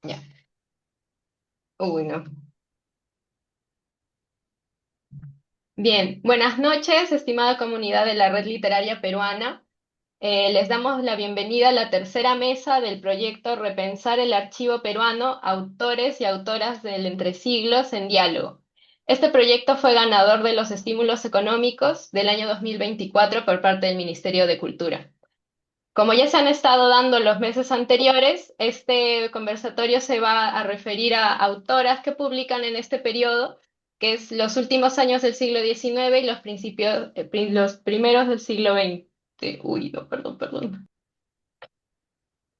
Ya. Uy, no. Bien, buenas noches, estimada comunidad de la Red Literaria Peruana. Les damos la bienvenida a la tercera mesa del proyecto Repensar el Archivo Peruano, autores y autoras del Entresiglos en Diálogo. Este proyecto fue ganador de los estímulos económicos del año 2024 por parte del Ministerio de Cultura. Como ya se han estado dando los meses anteriores, este conversatorio se va a referir a autoras que publican en este periodo, que es los últimos años del siglo XIX y los principios, los primeros del siglo XX. Uy, no, perdón, perdón.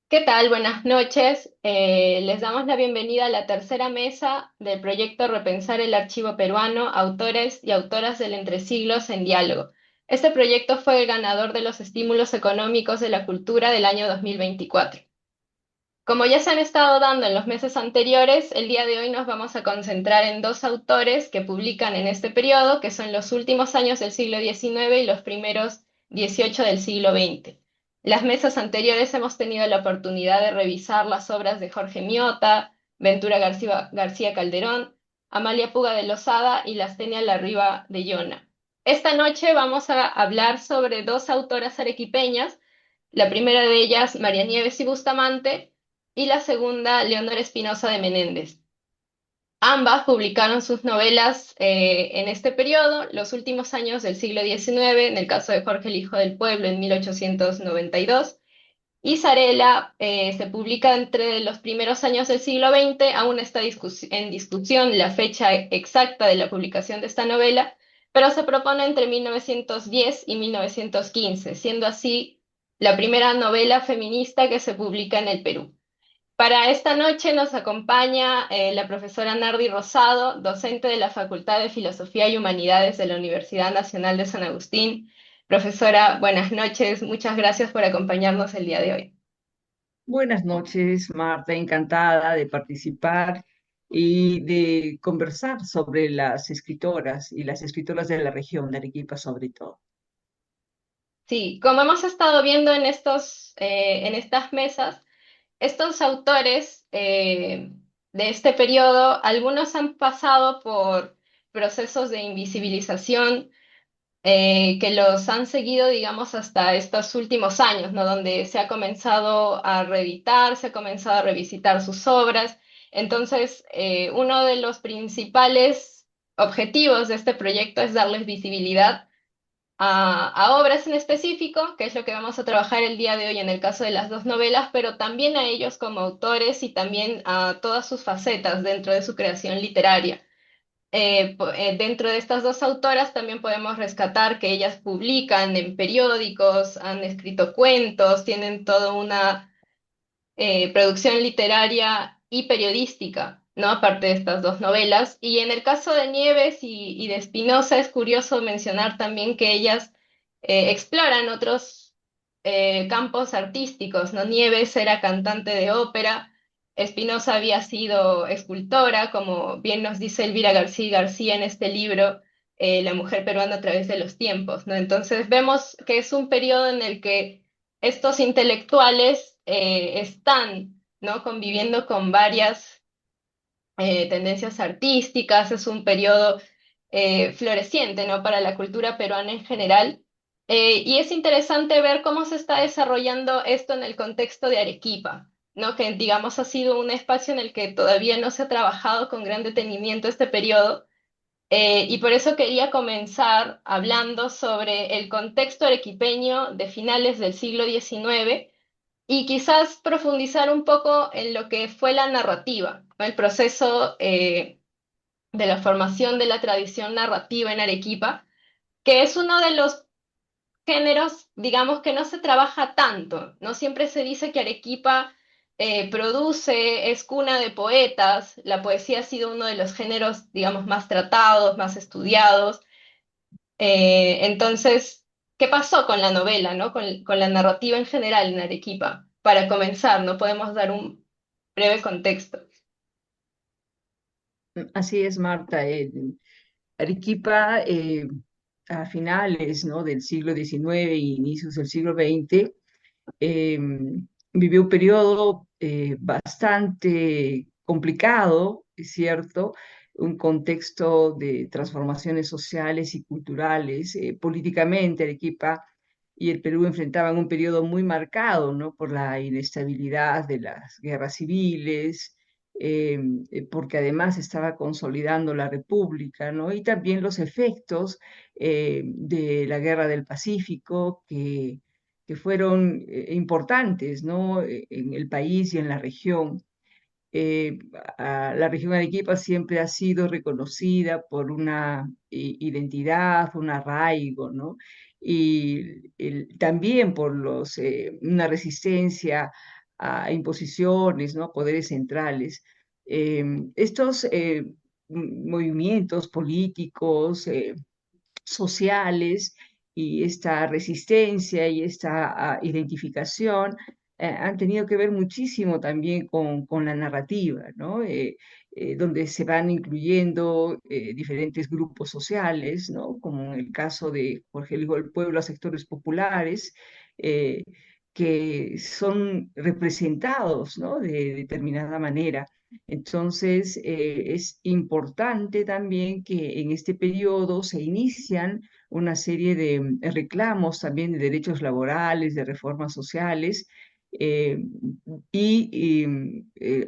¿Qué tal? Buenas noches. Les damos la bienvenida a la tercera mesa del proyecto Repensar el Archivo Peruano, autores y autoras del Entresiglos en Diálogo. Este proyecto fue el ganador de los estímulos económicos de la cultura del año 2024. Como ya se han estado dando en los meses anteriores, el día de hoy nos vamos a concentrar en dos autores que publican en este periodo, que son los últimos años del siglo XIX y los primeros 18 del siglo XX. Las mesas anteriores hemos tenido la oportunidad de revisar las obras de Jorge Miota, Ventura García Calderón, Amalia Puga de Lozada y Lastenia Larriba de Llona. Esta noche vamos a hablar sobre dos autoras arequipeñas, la primera de ellas, María Nieves y Bustamante, y la segunda, Leonor Espinosa de Menéndez. Ambas publicaron sus novelas en este periodo, los últimos años del siglo XIX, en el caso de Jorge el Hijo del Pueblo en 1892, y Sarela se publica entre los primeros años del siglo XX, aún está en discusión la fecha exacta de la publicación de esta novela, pero se propone entre 1910 y 1915, siendo así la primera novela feminista que se publica en el Perú. Para esta noche nos acompaña la profesora Nardi Rosado, docente de la Facultad de Filosofía y Humanidades de la Universidad Nacional de San Agustín. Profesora, buenas noches. Muchas gracias por acompañarnos el día de hoy. Buenas noches, Marta, encantada de participar y de conversar sobre las escritoras y las escritoras de la región de Arequipa sobre todo. Sí, como hemos estado viendo en estas mesas, estos autores de este periodo, algunos han pasado por procesos de invisibilización que los han seguido, digamos, hasta estos últimos años, ¿no? Donde se ha comenzado a reeditar, se ha comenzado a revisitar sus obras. Entonces, uno de los principales objetivos de este proyecto es darles visibilidad a obras en específico, que es lo que vamos a trabajar el día de hoy en el caso de las dos novelas, pero también a ellos como autores y también a todas sus facetas dentro de su creación literaria. Dentro de estas dos autoras también podemos rescatar que ellas publican en periódicos, han escrito cuentos, tienen toda una producción literaria y periodística, ¿no? Aparte de estas dos novelas. Y en el caso de Nieves y de Espinosa es curioso mencionar también que ellas exploran otros campos artísticos, ¿no? Nieves era cantante de ópera, Espinosa había sido escultora, como bien nos dice Elvira García García en este libro, La mujer peruana a través de los tiempos, ¿no? Entonces vemos que es un periodo en el que estos intelectuales están, ¿no? Conviviendo con varias tendencias artísticas, es un periodo floreciente, ¿no? Para la cultura peruana en general. Y es interesante ver cómo se está desarrollando esto en el contexto de Arequipa, ¿no? Que digamos ha sido un espacio en el que todavía no se ha trabajado con gran detenimiento este periodo. Y por eso quería comenzar hablando sobre el contexto arequipeño de finales del siglo XIX y quizás profundizar un poco en lo que fue la narrativa, ¿no? El proceso de la formación de la tradición narrativa en Arequipa, que es uno de los géneros, digamos, que no se trabaja tanto, ¿no? Siempre se dice que Arequipa produce, es cuna de poetas, la poesía ha sido uno de los géneros, digamos, más tratados, más estudiados. Entonces, ¿qué pasó con la novela, ¿no? Con la narrativa en general en Arequipa? Para comenzar, ¿no? Podemos dar un breve contexto. Así es, Marta. Arequipa, a finales, ¿no? del siglo XIX e inicios del siglo XX, eh, vivió un periodo bastante complicado, es cierto, un contexto de transformaciones sociales y culturales. Políticamente, Arequipa y el Perú enfrentaban un periodo muy marcado, ¿no? Por la inestabilidad de las guerras civiles, porque además estaba consolidando la República, ¿no? Y también los efectos de la Guerra del Pacífico, que fueron importantes, ¿no? En el país y en la región. Eh, la región de Arequipa siempre ha sido reconocida por una identidad, un arraigo, ¿no? Y también por una resistencia a imposiciones, ¿no? Poderes centrales. Estos movimientos políticos, sociales y esta resistencia y esta identificación han tenido que ver muchísimo también con la narrativa, ¿no? Donde se van incluyendo diferentes grupos sociales, ¿no? Como en el caso de Jorge Luis del Pueblo, a sectores populares, eh, que son representados, ¿no? De determinada manera. Entonces, es importante también que en este periodo se inician una serie de reclamos también de derechos laborales, de reformas sociales, eh,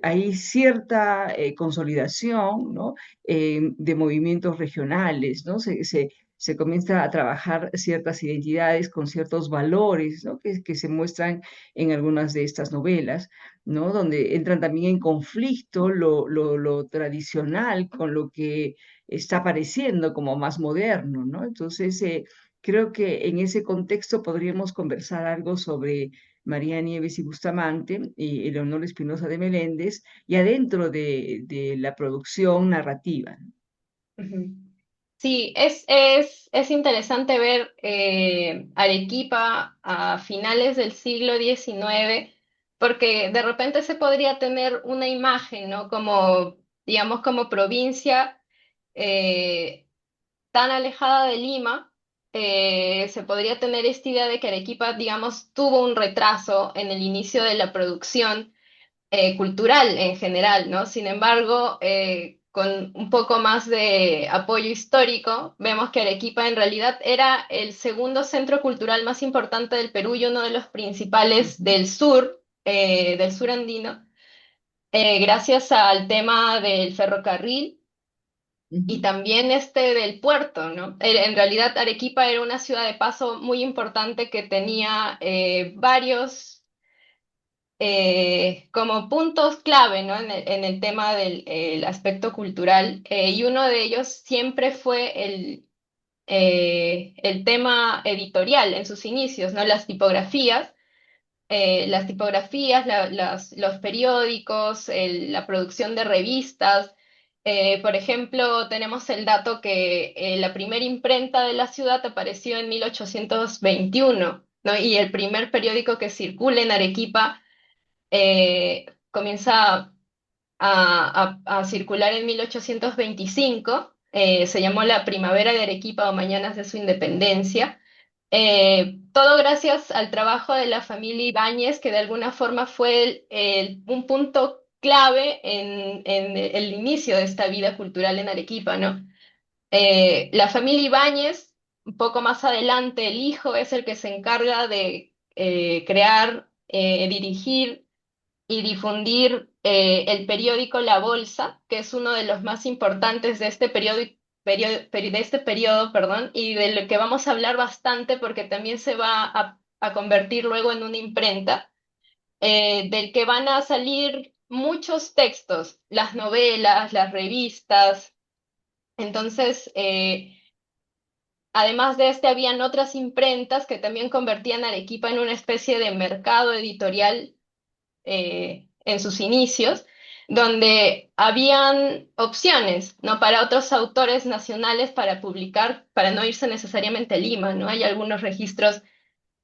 hay cierta consolidación, ¿no? De movimientos regionales, ¿no? Se comienza a trabajar ciertas identidades con ciertos valores, ¿no? Que se muestran en algunas de estas novelas. ¿No? Donde entran también en conflicto lo tradicional con lo que está apareciendo como más moderno, ¿no? Entonces, creo que en ese contexto podríamos conversar algo sobre María Nieves y Bustamante y Leonor Espinosa de Meléndez y adentro de la producción narrativa. Ujú. Sí, es interesante ver Arequipa a finales del siglo XIX, porque de repente se podría tener una imagen, ¿no? Como, digamos, como provincia eh, tan alejada de Lima, se podría tener esta idea de que Arequipa, digamos, tuvo un retraso en el inicio de la producción cultural en general, ¿no? Sin embargo, con un poco más de apoyo histórico, vemos que Arequipa en realidad era el segundo centro cultural más importante del Perú y uno de los principales Ujú, del sur andino, gracias al tema del ferrocarril y ujú, también este del puerto, ¿no? En realidad Arequipa era una ciudad de paso muy importante que tenía varios como puntos clave, ¿no? En el tema del el aspecto cultural, y uno de ellos siempre fue el tema editorial en sus inicios, ¿no? Las tipografías, los periódicos, la producción de revistas. Por ejemplo, tenemos el dato que la primera imprenta de la ciudad apareció en 1821, ¿no? Y el primer periódico que circula en Arequipa comienza a circular en 1825. Se llamó la Primavera de Arequipa o Mañanas de su Independencia. Todo gracias al trabajo de la familia Ibáñez, que de alguna forma fue un punto clave en el inicio de esta vida cultural en Arequipa, ¿no? La familia Ibáñez, un poco más adelante, el hijo es el que se encarga de crear, dirigir y difundir el periódico La Bolsa, que es uno de los más importantes de este de este periodo, perdón, y del que vamos a hablar bastante porque también se va a convertir luego en una imprenta, del que van a salir muchos textos, las novelas, las revistas. Entonces, además de este, habían otras imprentas que también convertían a Arequipa en una especie de mercado editorial en sus inicios, donde habían opciones, ¿no? Para otros autores nacionales para publicar, para no irse necesariamente a Lima, ¿no? Hay algunos registros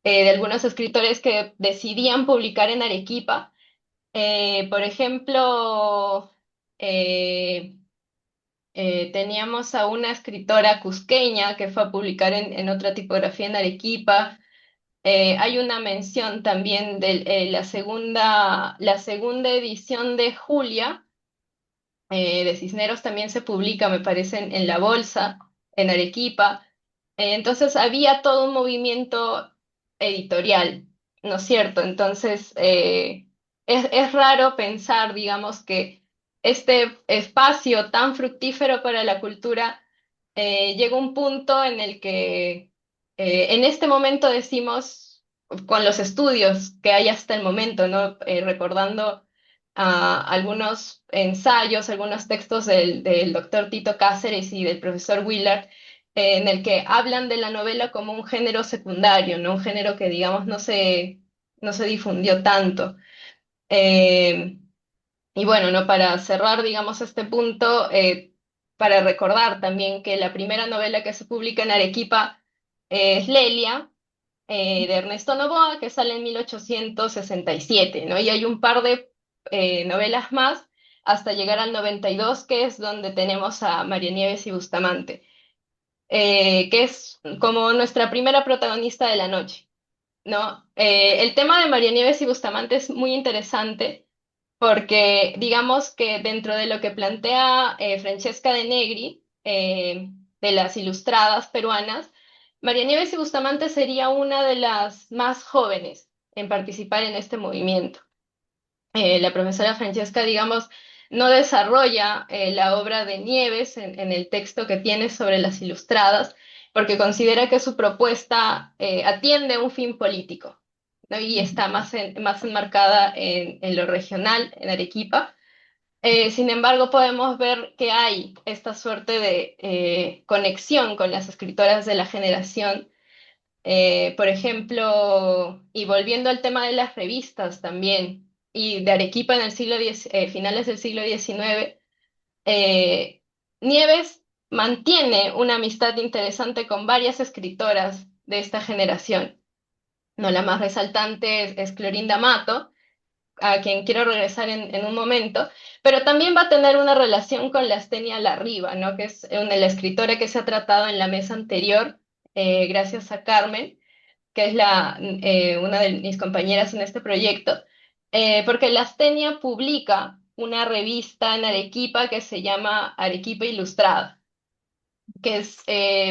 de algunos escritores que decidían publicar en Arequipa. Por ejemplo, eh, teníamos a una escritora cusqueña que fue a publicar en otra tipografía en Arequipa. Hay una mención también de la segunda edición de Julia, de Cisneros también se publica, me parece, en La Bolsa, en Arequipa. Entonces había todo un movimiento editorial, ¿no es cierto? Entonces es raro pensar, digamos, que este espacio tan fructífero para la cultura llega un punto en el que en este momento decimos, con los estudios que hay hasta el momento, ¿no? Recordando algunos ensayos, algunos textos del doctor Tito Cáceres y del profesor Willard, en el que hablan de la novela como un género secundario, ¿no? Un género que, digamos, no se difundió tanto. Eh, y bueno, ¿no? Para cerrar, digamos, este punto, para recordar también que la primera novela que se publica en Arequipa es Lelia, de Ernesto Noboa, que sale en 1867, ¿no? Y hay un par de novelas más hasta llegar al 92, que es donde tenemos a María Nieves y Bustamante, que es como nuestra primera protagonista de la noche, ¿no? El tema de María Nieves y Bustamante es muy interesante porque digamos que dentro de lo que plantea Francesca de Negri, de las ilustradas peruanas, María Nieves y Bustamante sería una de las más jóvenes en participar en este movimiento. La profesora Francesca, digamos, no desarrolla la obra de Nieves en el texto que tiene sobre las ilustradas, porque considera que su propuesta atiende a un fin político, ¿no? Y está más enmarcada en lo regional, en Arequipa. Sin embargo, podemos ver que hay esta suerte de conexión con las escritoras de la generación. Por ejemplo, y volviendo al tema de las revistas también, y de Arequipa en el finales del siglo XIX, eh, Nieves mantiene una amistad interesante con varias escritoras de esta generación. No, la más resaltante es Clorinda Mato, a quien quiero regresar en un momento, pero también va a tener una relación con Lastenia Larriba, ¿no? Que es la escritora que se ha tratado en la mesa anterior, gracias a Carmen, que es una de mis compañeras en este proyecto, porque Lastenia publica una revista en Arequipa que se llama Arequipa Ilustrada, que es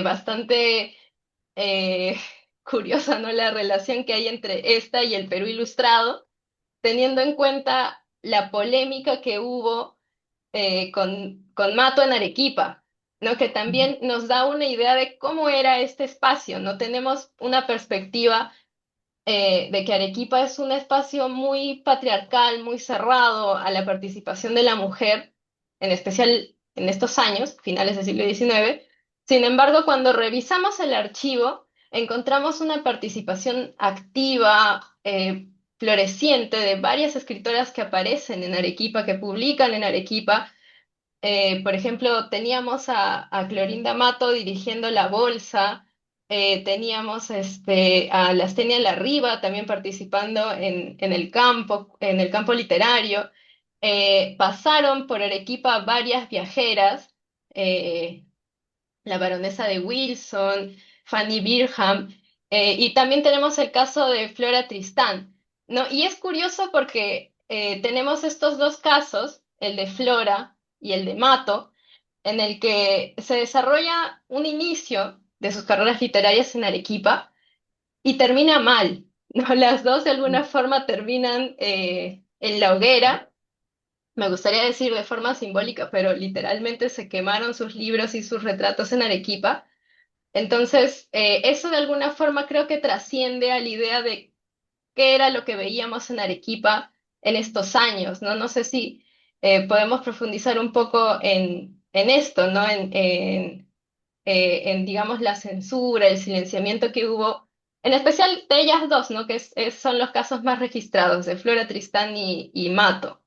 bastante eh, curiosa, ¿no? La relación que hay entre esta y el Perú Ilustrado, teniendo en cuenta la polémica que hubo con Mato en Arequipa, ¿no? Que también nos da una idea de cómo era este espacio, ¿no? Tenemos una perspectiva de que Arequipa es un espacio muy patriarcal, muy cerrado a la participación de la mujer, en especial en estos años, finales del siglo XIX. Sin embargo, cuando revisamos el archivo, encontramos una participación activa, floreciente de varias escritoras que aparecen en Arequipa, que publican en Arequipa. Por ejemplo, teníamos a Clorinda Mato dirigiendo La Bolsa, teníamos a Lastenia Larriba también participando en el campo literario. Pasaron por Arequipa varias viajeras, eh, la baronesa de Wilson, Fanny Birham, y también tenemos el caso de Flora Tristán, ¿no? Y es curioso porque tenemos estos dos casos, el de Flora y el de Mato, en el que se desarrolla un inicio de sus carreras literarias en Arequipa y termina mal, ¿no? Las dos de alguna forma terminan en la hoguera. Me gustaría decir de forma simbólica, pero literalmente se quemaron sus libros y sus retratos en Arequipa. Entonces, eso de alguna forma creo que trasciende a la idea de qué era lo que veíamos en Arequipa en estos años, ¿no? No sé si podemos profundizar un poco en esto, ¿no? Digamos, la censura, el silenciamiento que hubo, en especial de ellas dos, ¿no? Que son los casos más registrados, de Flora Tristán y Mato.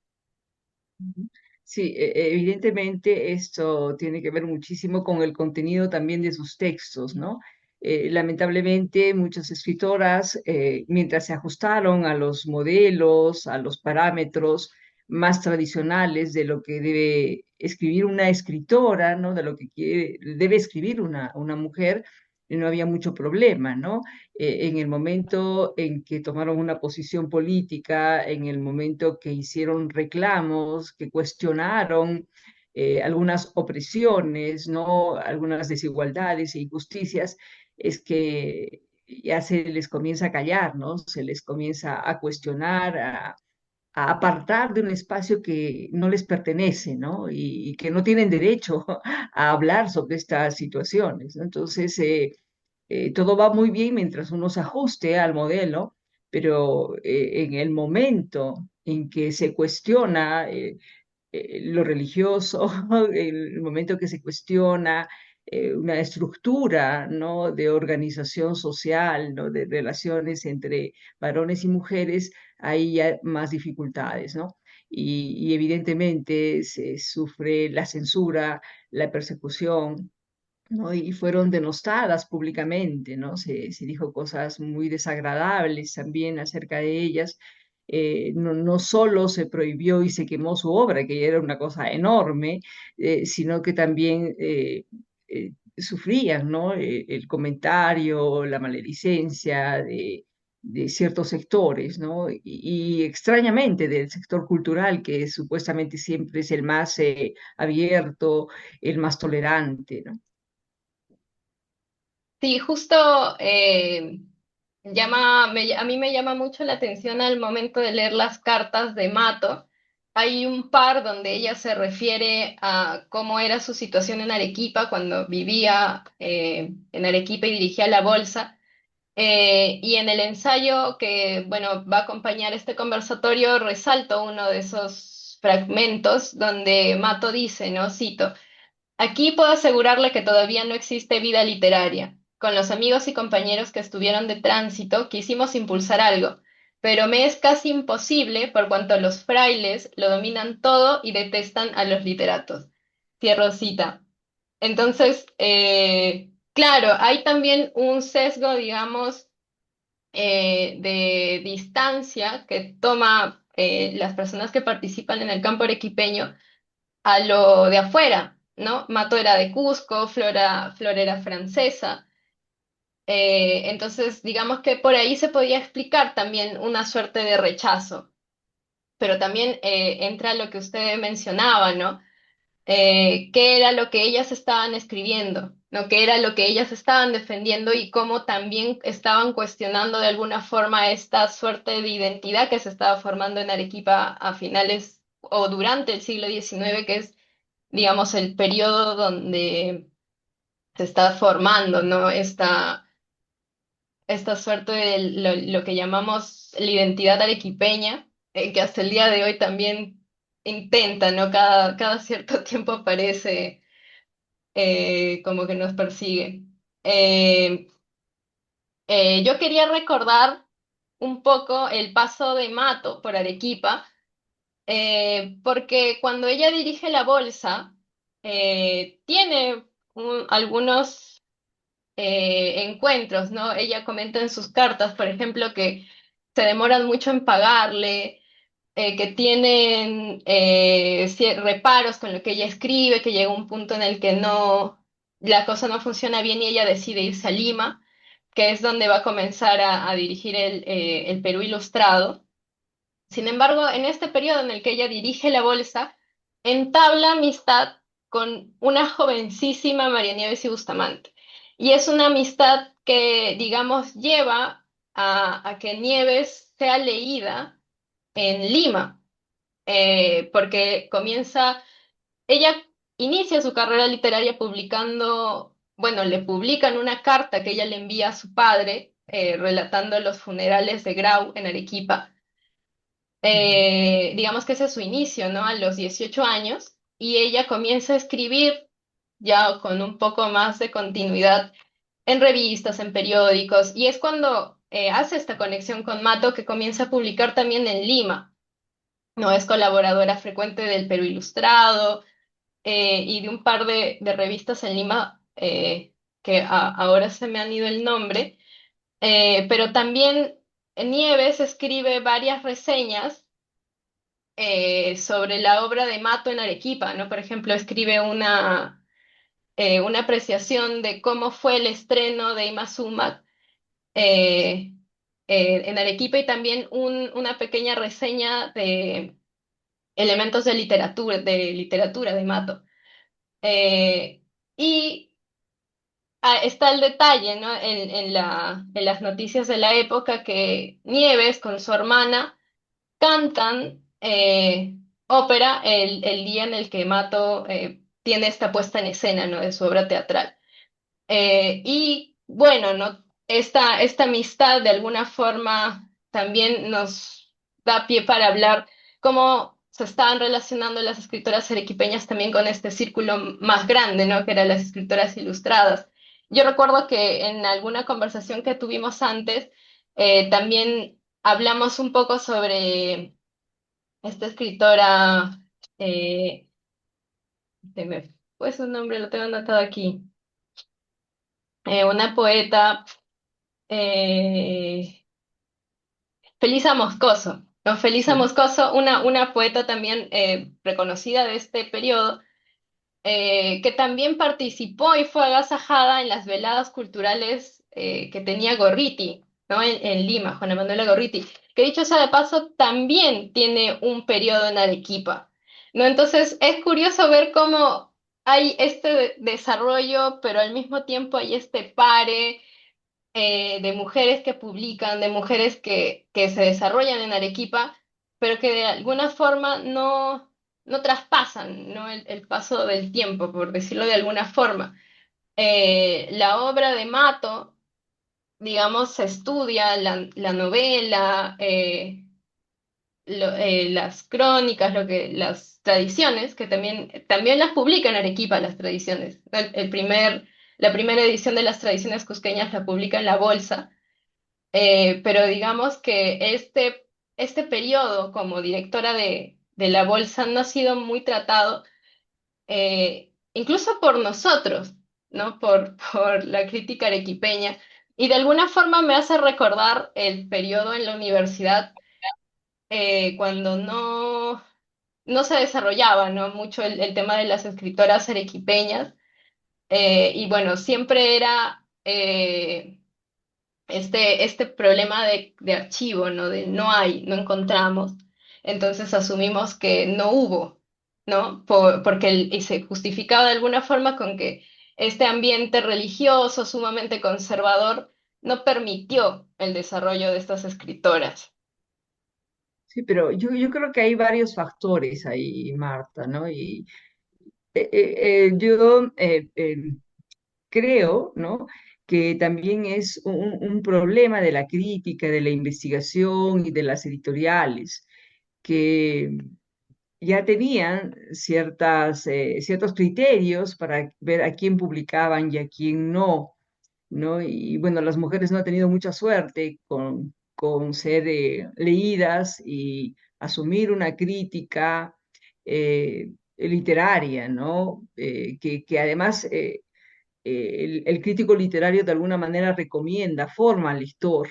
Sí, evidentemente esto tiene que ver muchísimo con el contenido también de sus textos, ¿no? Lamentablemente, muchas escritoras, mientras se ajustaron a los modelos, a los parámetros más tradicionales de lo que debe escribir una escritora, ¿no? De lo que debe escribir una mujer, no había mucho problema, ¿no? En el momento en que tomaron una posición política, en el momento que hicieron reclamos, que cuestionaron algunas opresiones, ¿no? Algunas desigualdades e injusticias, es que ya se les comienza a callar, ¿no? Se les comienza a cuestionar, a apartar de un espacio que no les pertenece, ¿no? Y que no tienen derecho a hablar sobre estas situaciones, ¿no? Entonces, todo va muy bien mientras uno se ajuste al modelo, pero en el momento en que se cuestiona lo religioso, el momento que se cuestiona una estructura, ¿no? De organización social, ¿no? De relaciones entre varones y mujeres, hay ya más dificultades, ¿no? Y evidentemente se sufre la censura, la persecución, ¿no? Y fueron denostadas públicamente, ¿no? Se dijo cosas muy desagradables también acerca de ellas. No solo se prohibió y se quemó su obra, que ya era una cosa enorme, sino que también sufrían, ¿no? El comentario, la maledicencia de ciertos sectores, ¿no? Y extrañamente del sector cultural, que supuestamente siempre es el más abierto, el más tolerante, ¿no? Sí, justo a mí me llama mucho la atención al momento de leer las cartas de Mato. Hay un par donde ella se refiere a cómo era su situación en Arequipa cuando vivía en Arequipa y dirigía la bolsa. Y en el ensayo que, bueno, va a acompañar este conversatorio, resalto uno de esos fragmentos donde Mato dice, ¿no? Cito. Aquí puedo asegurarle que todavía no existe vida literaria. Con los amigos y compañeros que estuvieron de tránsito quisimos impulsar algo, pero me es casi imposible por cuanto los frailes lo dominan todo y detestan a los literatos. Cierro cita. Entonces, claro, hay también un sesgo, digamos, de distancia que toma las personas que participan en el campo arequipeño a lo de afuera, ¿no? Mato era de Cusco, Flor era francesa. Entonces, digamos que por ahí se podía explicar también una suerte de rechazo, pero también entra lo que usted mencionaba, ¿no? ¿Qué era lo que ellas estaban escribiendo? ¿No? ¿Qué era lo que ellas estaban defendiendo y cómo también estaban cuestionando de alguna forma esta suerte de identidad que se estaba formando en Arequipa a finales o durante el siglo XIX, que es digamos, el periodo donde se está formando, ¿no? Esta suerte de lo que llamamos la identidad arequipeña, que hasta el día de hoy también intenta, ¿no? Cada cierto tiempo aparece como que nos persigue. Eh, yo quería recordar un poco el paso de Mato por Arequipa, porque cuando ella dirige la bolsa, tiene algunos encuentros, ¿no? Ella comenta en sus cartas, por ejemplo, que se demoran mucho en pagarle, que tienen reparos con lo que ella escribe, que llega un punto en el que la cosa no funciona bien y ella decide irse a Lima, que es donde va a comenzar a dirigir el Perú Ilustrado. Sin embargo, en este periodo en el que ella dirige la bolsa, entabla amistad con una jovencísima María Nieves y Bustamante. Y es una amistad que, digamos, lleva a que Nieves sea leída en Lima, porque ella inicia su carrera literaria publicando, bueno, le publican una carta que ella le envía a su padre, relatando los funerales de Grau en Arequipa. Ujú. Digamos que ese es su inicio, ¿no? A los 18 años, y ella comienza a escribir ya con un poco más de continuidad en revistas, en periódicos, y es cuando hace esta conexión con Mato que comienza a publicar también en Lima, ¿no? Es colaboradora frecuente del Perú Ilustrado y de un par de revistas en Lima que ahora se me han ido el nombre, pero también Nieves escribe varias reseñas sobre la obra de Mato en Arequipa, ¿no? Por ejemplo, escribe una, una apreciación de cómo fue el estreno de Ima Sumac eh, en Arequipa y también una pequeña reseña de elementos de literatura de Mato. Eh, y está el detalle, ¿no? En las noticias de la época que Nieves con su hermana cantan ópera el día en el que Mato tiene esta puesta en escena, ¿no? De su obra teatral. Y bueno, ¿no? Esta amistad de alguna forma también nos da pie para hablar cómo se estaban relacionando las escritoras arequipeñas también con este círculo más grande, ¿no? Que eran las escritoras ilustradas. Yo recuerdo que en alguna conversación que tuvimos antes, también hablamos un poco sobre esta escritora, eh, se me fue su nombre, lo tengo anotado aquí, una poeta. eh, Felisa Moscoso, ¿no? Felisa Sí. Moscoso, una poeta también reconocida de este periodo, que también participó y fue agasajada en las veladas culturales que tenía Gorriti, ¿no? En Lima, Juana Manuela Gorriti, que dicho sea de paso, también tiene un periodo en Arequipa, ¿no? Entonces es curioso ver cómo hay este desarrollo, pero al mismo tiempo hay este pare de mujeres que publican, de mujeres que se desarrollan en Arequipa, pero que de alguna forma no traspasan, ¿no? El paso del tiempo, por decirlo de alguna forma. La obra de Mato, digamos, se estudia la novela, las crónicas, las tradiciones, que también las publica en Arequipa, las tradiciones. La primera edición de las tradiciones cusqueñas la publica en La Bolsa, pero digamos que este periodo como directora de la Bolsa no ha sido muy tratado, incluso por nosotros, ¿no? Por la crítica arequipeña. Y de alguna forma me hace recordar el periodo en la universidad cuando no se desarrollaba, ¿no? Mucho el tema de las escritoras arequipeñas. Y bueno, siempre era este problema de archivo, ¿no? De no hay, no encontramos. Entonces asumimos que no hubo, ¿no? Porque y se justificaba de alguna forma con que este ambiente religioso sumamente conservador no permitió el desarrollo de estas escritoras. Sí, pero yo creo que hay varios factores ahí, Marta, ¿no? Y yo creo, ¿no? Que también es un problema de la crítica, de la investigación y de las editoriales, que ya tenían ciertos criterios para ver a quién publicaban y a quién no, ¿no? Y bueno, las mujeres no han tenido mucha suerte con ser leídas y asumir una crítica literaria, ¿no? Que además el crítico literario de alguna manera recomienda, forma al lector.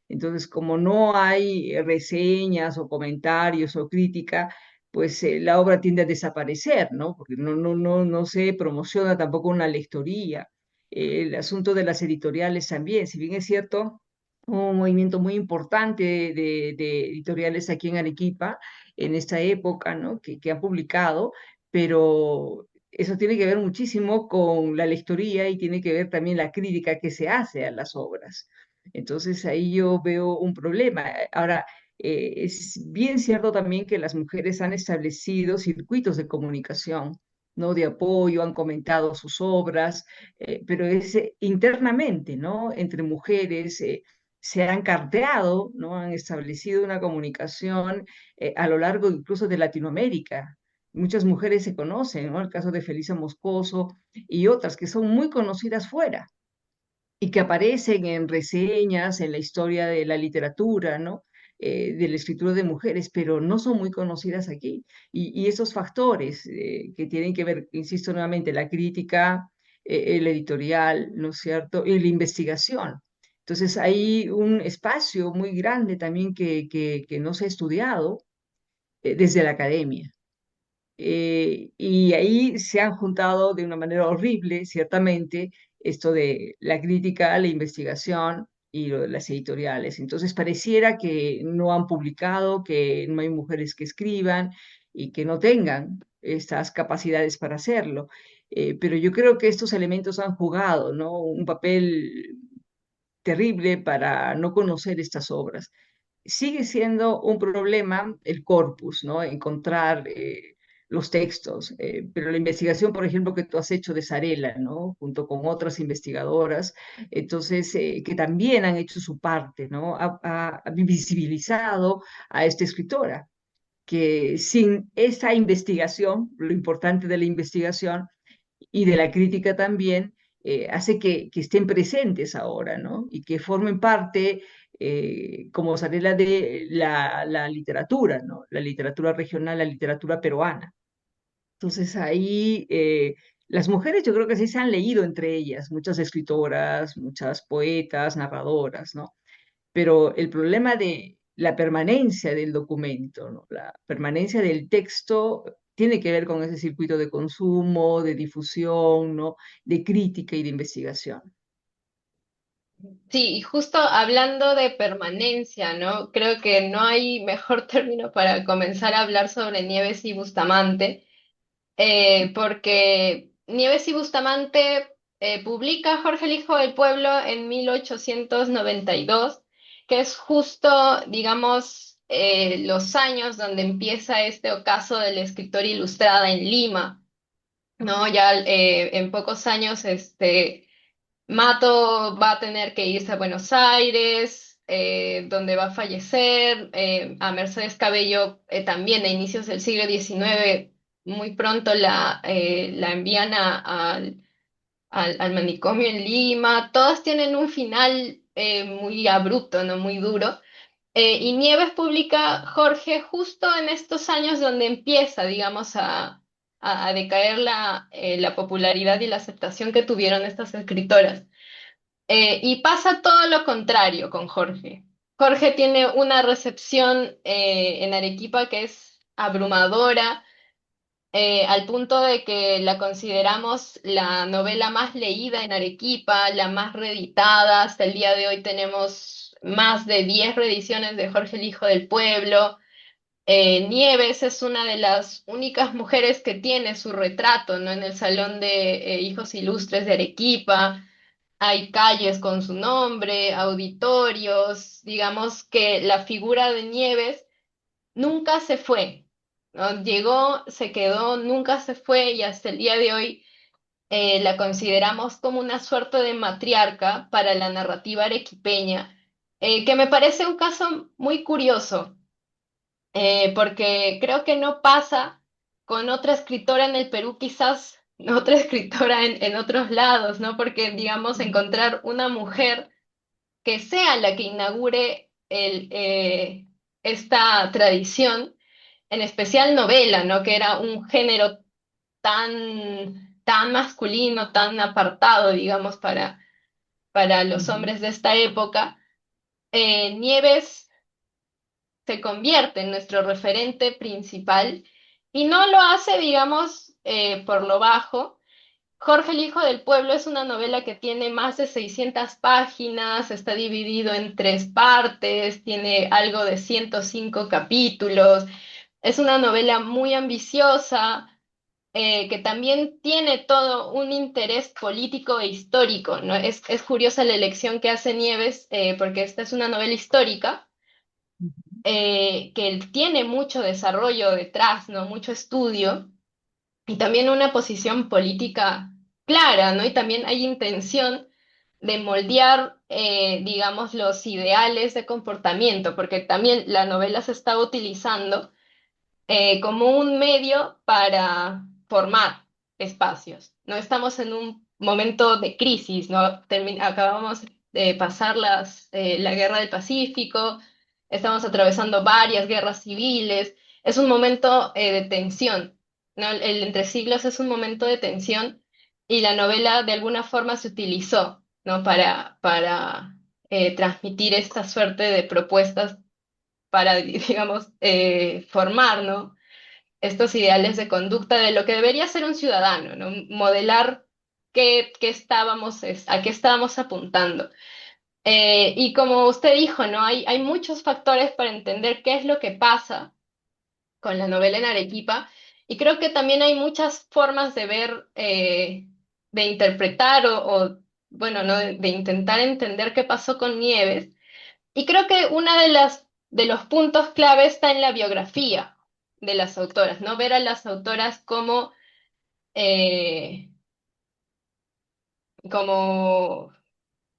Entonces, como no hay reseñas o comentarios o crítica, pues la obra tiende a desaparecer, ¿no? Porque no se promociona tampoco una lectoría. El asunto de las editoriales también, si bien es cierto, un movimiento muy importante de editoriales aquí en Arequipa en esta época, ¿no? Que han publicado, pero eso tiene que ver muchísimo con la lectoría y tiene que ver también la crítica que se hace a las obras. Entonces ahí yo veo un problema. Ahora, es bien cierto también que las mujeres han establecido circuitos de comunicación, ¿no? De apoyo, han comentado sus obras, pero es internamente, ¿no? Entre mujeres. Se han carteado, ¿no? Han establecido una comunicación a lo largo incluso de Latinoamérica. Muchas mujeres se conocen, ¿no? El caso de Felisa Moscoso y otras que son muy conocidas fuera y que aparecen en reseñas, en la historia de la literatura, ¿no? De la escritura de mujeres, pero no son muy conocidas aquí. Y esos factores que tienen que ver, insisto nuevamente, la crítica, el editorial, ¿no es cierto? Y la investigación. Entonces hay un espacio muy grande también que no se ha estudiado desde la academia. Y ahí se han juntado de una manera horrible, ciertamente, esto de la crítica, la investigación y lo de las editoriales. Entonces pareciera que no han publicado, que no hay mujeres que escriban y que no tengan estas capacidades para hacerlo. Pero yo creo que estos elementos han jugado, ¿no? Un papel terrible para no conocer estas obras. Sigue siendo un problema el corpus, ¿no? Encontrar los textos, pero la investigación, por ejemplo, que tú has hecho de Sarela, ¿no? Junto con otras investigadoras, entonces, que también han hecho su parte, ¿no? Ha visibilizado a esta escritora, que sin esa investigación, lo importante de la investigación, y de la crítica también, hace que estén presentes ahora, ¿no? Y que formen parte, como Sarela, de la literatura, ¿no? La literatura regional, la literatura peruana. Entonces ahí las mujeres yo creo que sí se han leído entre ellas, muchas escritoras, muchas poetas, narradoras, ¿no? Pero el problema de la permanencia del documento, ¿no? La permanencia del texto tiene que ver con ese circuito de consumo, de difusión, ¿no? De crítica y de investigación. Sí, y justo hablando de permanencia, ¿no? Creo que no hay mejor término para comenzar a hablar sobre Nieves y Bustamante, porque Nieves y Bustamante publica Jorge el Hijo del Pueblo en 1892, que es justo, digamos, los años donde empieza este ocaso de la escritora ilustrada en Lima, ¿no? Ya en pocos años, Mato va a tener que irse a Buenos Aires, donde va a fallecer. A Mercedes Cabello también a inicios del siglo XIX, muy pronto la envían al manicomio en Lima. Todas tienen un final muy abrupto, ¿no? Muy duro. Y Nieves publica Jorge justo en estos años donde empieza, digamos, a decaer la popularidad y la aceptación que tuvieron estas escritoras. Y pasa todo lo contrario con Jorge. Jorge tiene una recepción en Arequipa que es abrumadora, al punto de que la consideramos la novela más leída en Arequipa, la más reeditada. Hasta el día de hoy tenemos más de 10 reediciones de Jorge el Hijo del Pueblo. Nieves es una de las únicas mujeres que tiene su retrato, ¿no? En el Salón de Hijos Ilustres de Arequipa. Hay calles con su nombre, auditorios, digamos que la figura de Nieves nunca se fue, ¿no? Llegó, se quedó, nunca se fue y hasta el día de hoy la consideramos como una suerte de matriarca para la narrativa arequipeña, que me parece un caso muy curioso, porque creo que no pasa con otra escritora en el Perú, quizás otra escritora en otros lados, ¿no? Porque, digamos, encontrar una mujer que sea la que inaugure esta tradición, en especial novela, ¿no? Que era un género tan masculino, tan apartado, digamos, para los Ujú. hombres de esta época. Nieves se convierte en nuestro referente principal y no lo hace, digamos, por lo bajo. Jorge el Hijo del Pueblo es una novela que tiene más de 600 páginas, está dividido en tres partes, tiene algo de 105 capítulos, es una novela muy ambiciosa, que también tiene todo un interés político e histórico, ¿no? Es curiosa la elección que hace Nieves, porque esta es una novela histórica que tiene mucho desarrollo detrás, ¿no? Mucho estudio y también una posición política clara, ¿no? Y también hay intención de moldear, digamos, los ideales de comportamiento, porque también la novela se está utilizando como un medio para formar espacios. No estamos en un momento de crisis, ¿no? Acabamos de pasar la guerra del Pacífico, estamos atravesando varias guerras civiles, es un momento de tensión, ¿no? El entre siglos es un momento de tensión y la novela de alguna forma se utilizó, ¿no? Para transmitir esta suerte de propuestas para, digamos, formar, ¿no? estos ideales de conducta de lo que debería ser un ciudadano, ¿no? Modelar a qué estábamos apuntando. Y como usted dijo, ¿no? Hay muchos factores para entender qué es lo que pasa con la novela en Arequipa, y creo que también hay muchas formas de ver, de interpretar bueno, ¿no? De intentar entender qué pasó con Nieves. Y creo que una de los puntos clave está en la biografía de las autoras, ¿no? Ver a las autoras eh, como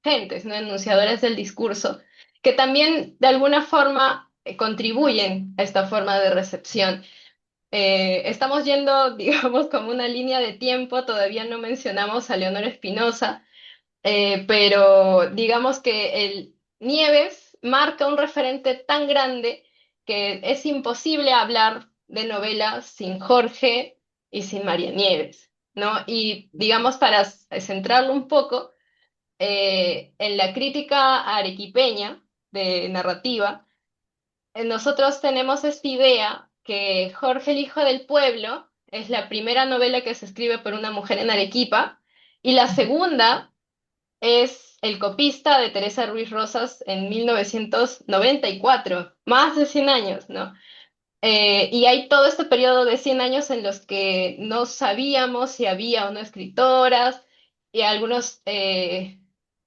gentes, ¿no? Enunciadoras del discurso, que también de alguna forma contribuyen a esta forma de recepción. Estamos yendo, digamos, como una línea de tiempo, todavía no mencionamos a Leonor Espinosa, pero digamos que el Nieves marca un referente tan grande que es imposible hablar de novelas sin Jorge y sin María Nieves, ¿no? Y digamos, para centrarlo un poco, en la crítica arequipeña de narrativa, nosotros tenemos esta idea que Jorge el Hijo del Pueblo es la primera novela que se escribe por una mujer en Arequipa, y la segunda es El copista de Teresa Ruiz Rosas en 1994, más de 100 años, ¿no? Y hay todo este periodo de 100 años en los que no sabíamos si había o no escritoras, y algunos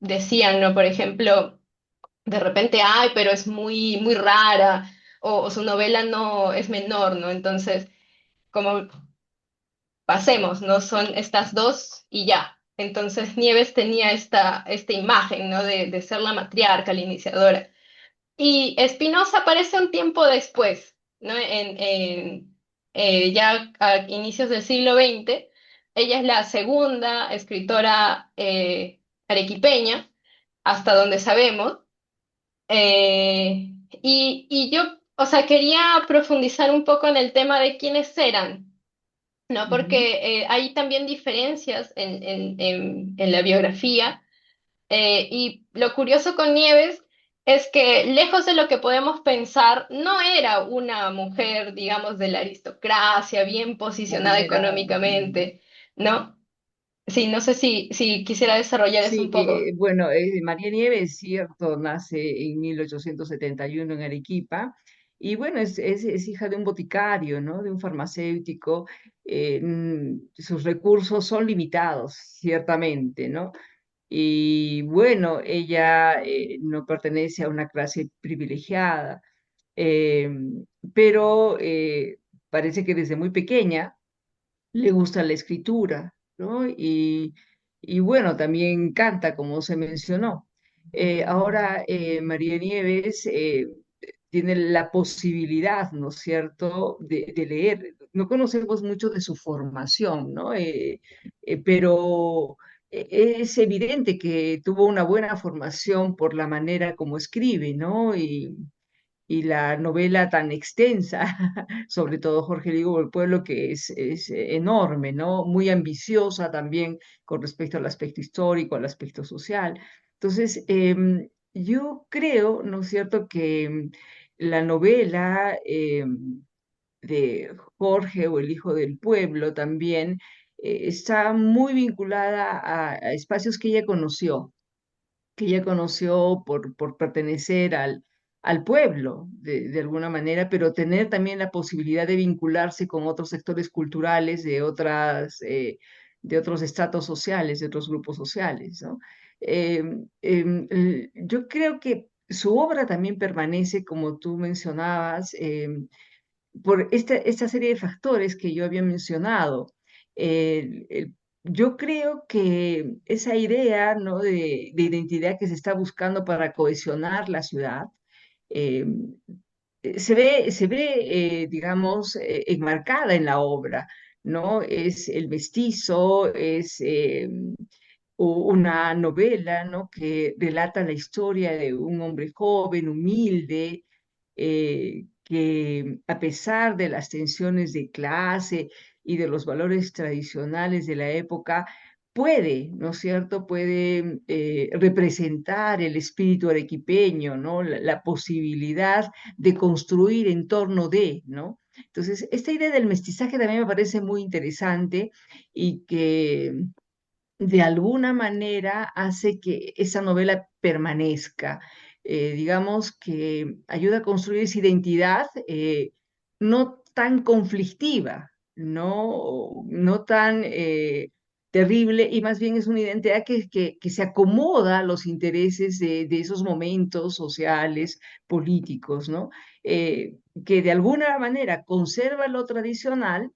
decían, ¿no? Por ejemplo, de repente, ay, pero es muy, muy rara, o su novela no es menor, ¿no? Entonces, como pasemos, ¿no? Son estas dos y ya. Entonces, Nieves tenía esta imagen, ¿no? De ser la matriarca, la iniciadora. Y Espinosa aparece un tiempo después, ¿no? Ya a inicios del siglo XX. Ella es la segunda escritora arequipeña, hasta donde sabemos. Y yo, o sea, quería profundizar un poco en el tema de quiénes eran, ¿no? Ujú. Porque hay también diferencias en la biografía. Y lo curioso con Nieves es que, lejos de lo que podemos pensar, no era una mujer, digamos, de la aristocracia, bien posicionada Adinerada. económicamente, ¿no? Sí, no sé si quisiera desarrollar eso un Sí, poco. bueno, María Nieves, cierto, nace en 1871 en Arequipa y bueno, es hija de un boticario, ¿no? De un farmacéutico. Sus recursos son limitados, ciertamente, ¿no? Y bueno, ella no pertenece a una clase privilegiada, eh, pero parece que desde muy pequeña le gusta la escritura, ¿no? Y bueno, también canta, como se mencionó. Ahora, María Nieves tiene la posibilidad, ¿no es cierto?, de leer. No conocemos mucho de su formación, ¿no? Pero es evidente que tuvo una buena formación por la manera como escribe, ¿no? Y la novela tan extensa, sobre todo Jorge Ligo el Pueblo, que es enorme, ¿no? Muy ambiciosa también con respecto al aspecto histórico, al aspecto social. Entonces, yo creo, ¿no es cierto?, que la novela de Jorge o El Hijo del Pueblo también está muy vinculada a espacios que ella conoció por pertenecer al pueblo, de alguna manera, pero tener también la posibilidad de vincularse con otros sectores culturales de otros estratos sociales, de otros grupos sociales, ¿no? Yo creo que su obra también permanece, como tú mencionabas, por esta serie de factores que yo había mencionado. El- el- yo creo que esa idea, ¿no?, de identidad que se está buscando para cohesionar la ciudad, eh, digamos, enmarcada en la obra, ¿no? Es el mestizo, es una novela, ¿no?, que relata la historia de un hombre joven, humilde, que a pesar de las tensiones de clase y de los valores tradicionales de la época, puede, ¿no es cierto?, puede representar el espíritu arequipeño, ¿no? La posibilidad de construir en torno de, ¿no? Entonces, esta idea del mestizaje también me parece muy interesante y que de alguna manera hace que esa novela permanezca. Digamos que ayuda a construir esa identidad no tan conflictiva, no tan terrible, y más bien es una identidad que se acomoda a los intereses de esos momentos sociales, políticos, ¿no? Que de alguna manera conserva lo tradicional,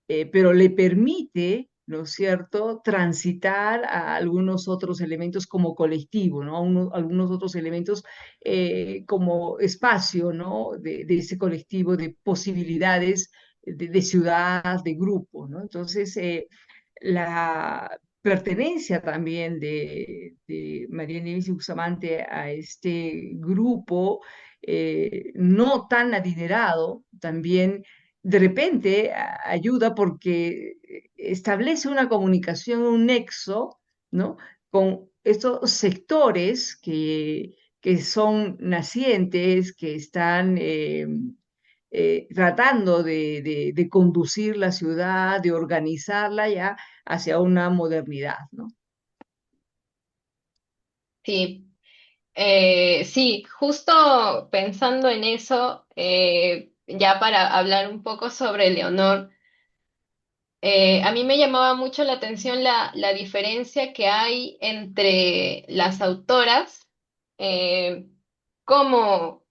pero le permite, ¿no es cierto?, transitar a algunos otros elementos como colectivo, ¿no? Algunos otros elementos como espacio, ¿no? De ese colectivo de posibilidades de ciudad, de grupo, ¿no? Entonces, la pertenencia también de María Nieves y Bustamante a este grupo no tan adinerado, también de repente ayuda porque establece una comunicación, un nexo, ¿no? Con estos sectores que son nacientes, que están tratando de conducir la ciudad, de organizarla ya hacia una modernidad, ¿no? Sí, sí, justo pensando en eso, ya para hablar un poco sobre Leonor, a mí me llamaba mucho la atención la diferencia que hay entre las autoras eh, como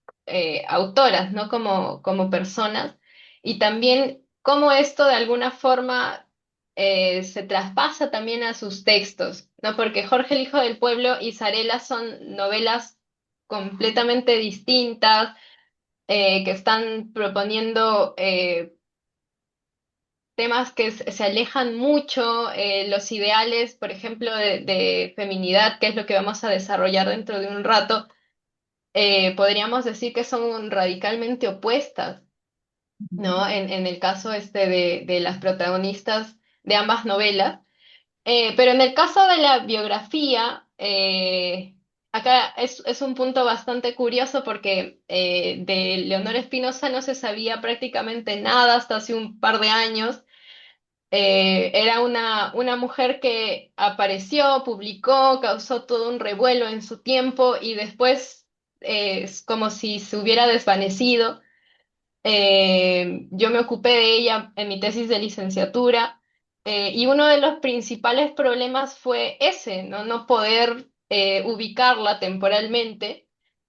autoras, ¿no? Como personas, y también cómo esto de alguna forma se traspasa también a sus textos, ¿no? Porque Jorge el Hijo del Pueblo y Zarela son novelas completamente distintas, que están proponiendo temas que se alejan mucho, los ideales, por ejemplo, de feminidad, que es lo que vamos a desarrollar dentro de un rato, podríamos decir que son radicalmente opuestas, ¿no? En el caso este de las protagonistas de ambas novelas. Pero en el caso de la biografía, acá es un punto bastante curioso porque de Leonor Espinosa no se sabía prácticamente nada hasta hace un par de años. Era una mujer que apareció, publicó, causó todo un revuelo en su tiempo y después es como si se hubiera desvanecido. Yo me ocupé de ella en mi tesis de licenciatura, y uno de los principales problemas fue ese, ¿no? No poder ubicarla temporalmente,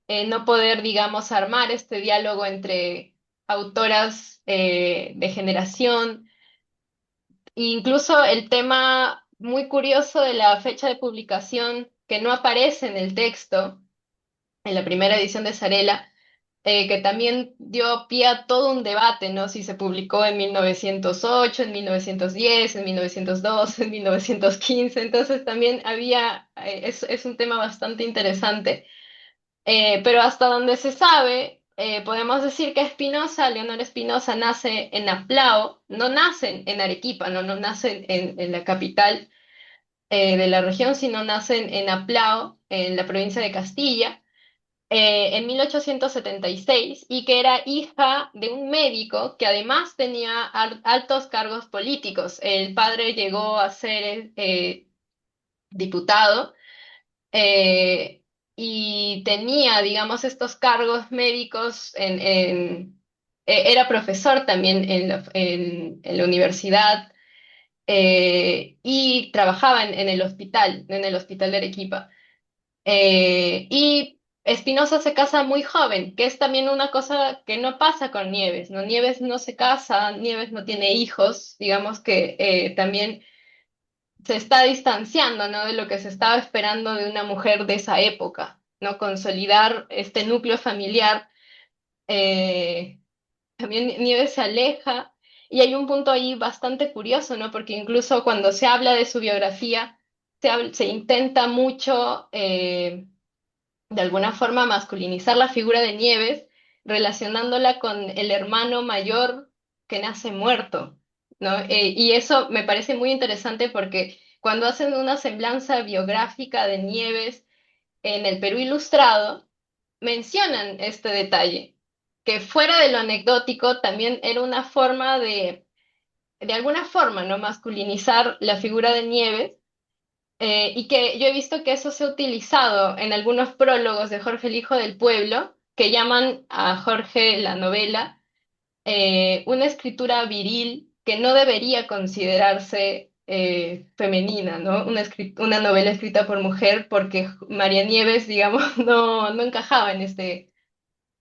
no poder, digamos, armar este diálogo entre autoras de generación. Incluso el tema muy curioso de la fecha de publicación que no aparece en el texto, en la primera edición de Sarela, que también dio pie a todo un debate, ¿no? Si se publicó en 1908, en 1910, en 1912, en 1915. Entonces también había, es un tema bastante interesante. Pero hasta donde se sabe, podemos decir que Espinosa, Leonor Espinosa, nace en Aplao, no nace en Arequipa, no nace en la capital de la región, sino nace en Aplao, en la provincia de Castilla, en 1876, y que era hija de un médico que además tenía altos cargos políticos. El padre llegó a ser diputado, eh, y tenía, digamos, estos cargos médicos era profesor también en la universidad, y trabajaba en el hospital de Arequipa. Y Espinosa se casa muy joven, que es también una cosa que no pasa con Nieves, ¿no? Nieves no se casa, Nieves no tiene hijos, digamos que también se está distanciando, ¿no? De lo que se estaba esperando de una mujer de esa época, ¿no? Consolidar este núcleo familiar. eh, También Nieves se aleja, y hay un punto ahí bastante curioso, ¿no? Porque incluso cuando se habla de su biografía, se intenta mucho, de alguna forma, masculinizar la figura de Nieves, relacionándola con el hermano mayor que nace muerto, ¿no? Y eso me parece muy interesante porque cuando hacen una semblanza biográfica de Nieves en el Perú Ilustrado, mencionan este detalle. que fuera de lo anecdótico también era una forma de alguna forma, ¿no? Masculinizar la figura de Nieves, y que yo he visto que eso se ha utilizado en algunos prólogos de Jorge el Hijo del Pueblo, que llaman a Jorge la novela una escritura viril que no debería considerarse femenina, ¿no? Una novela escrita por mujer, porque María Nieves, digamos, no encajaba en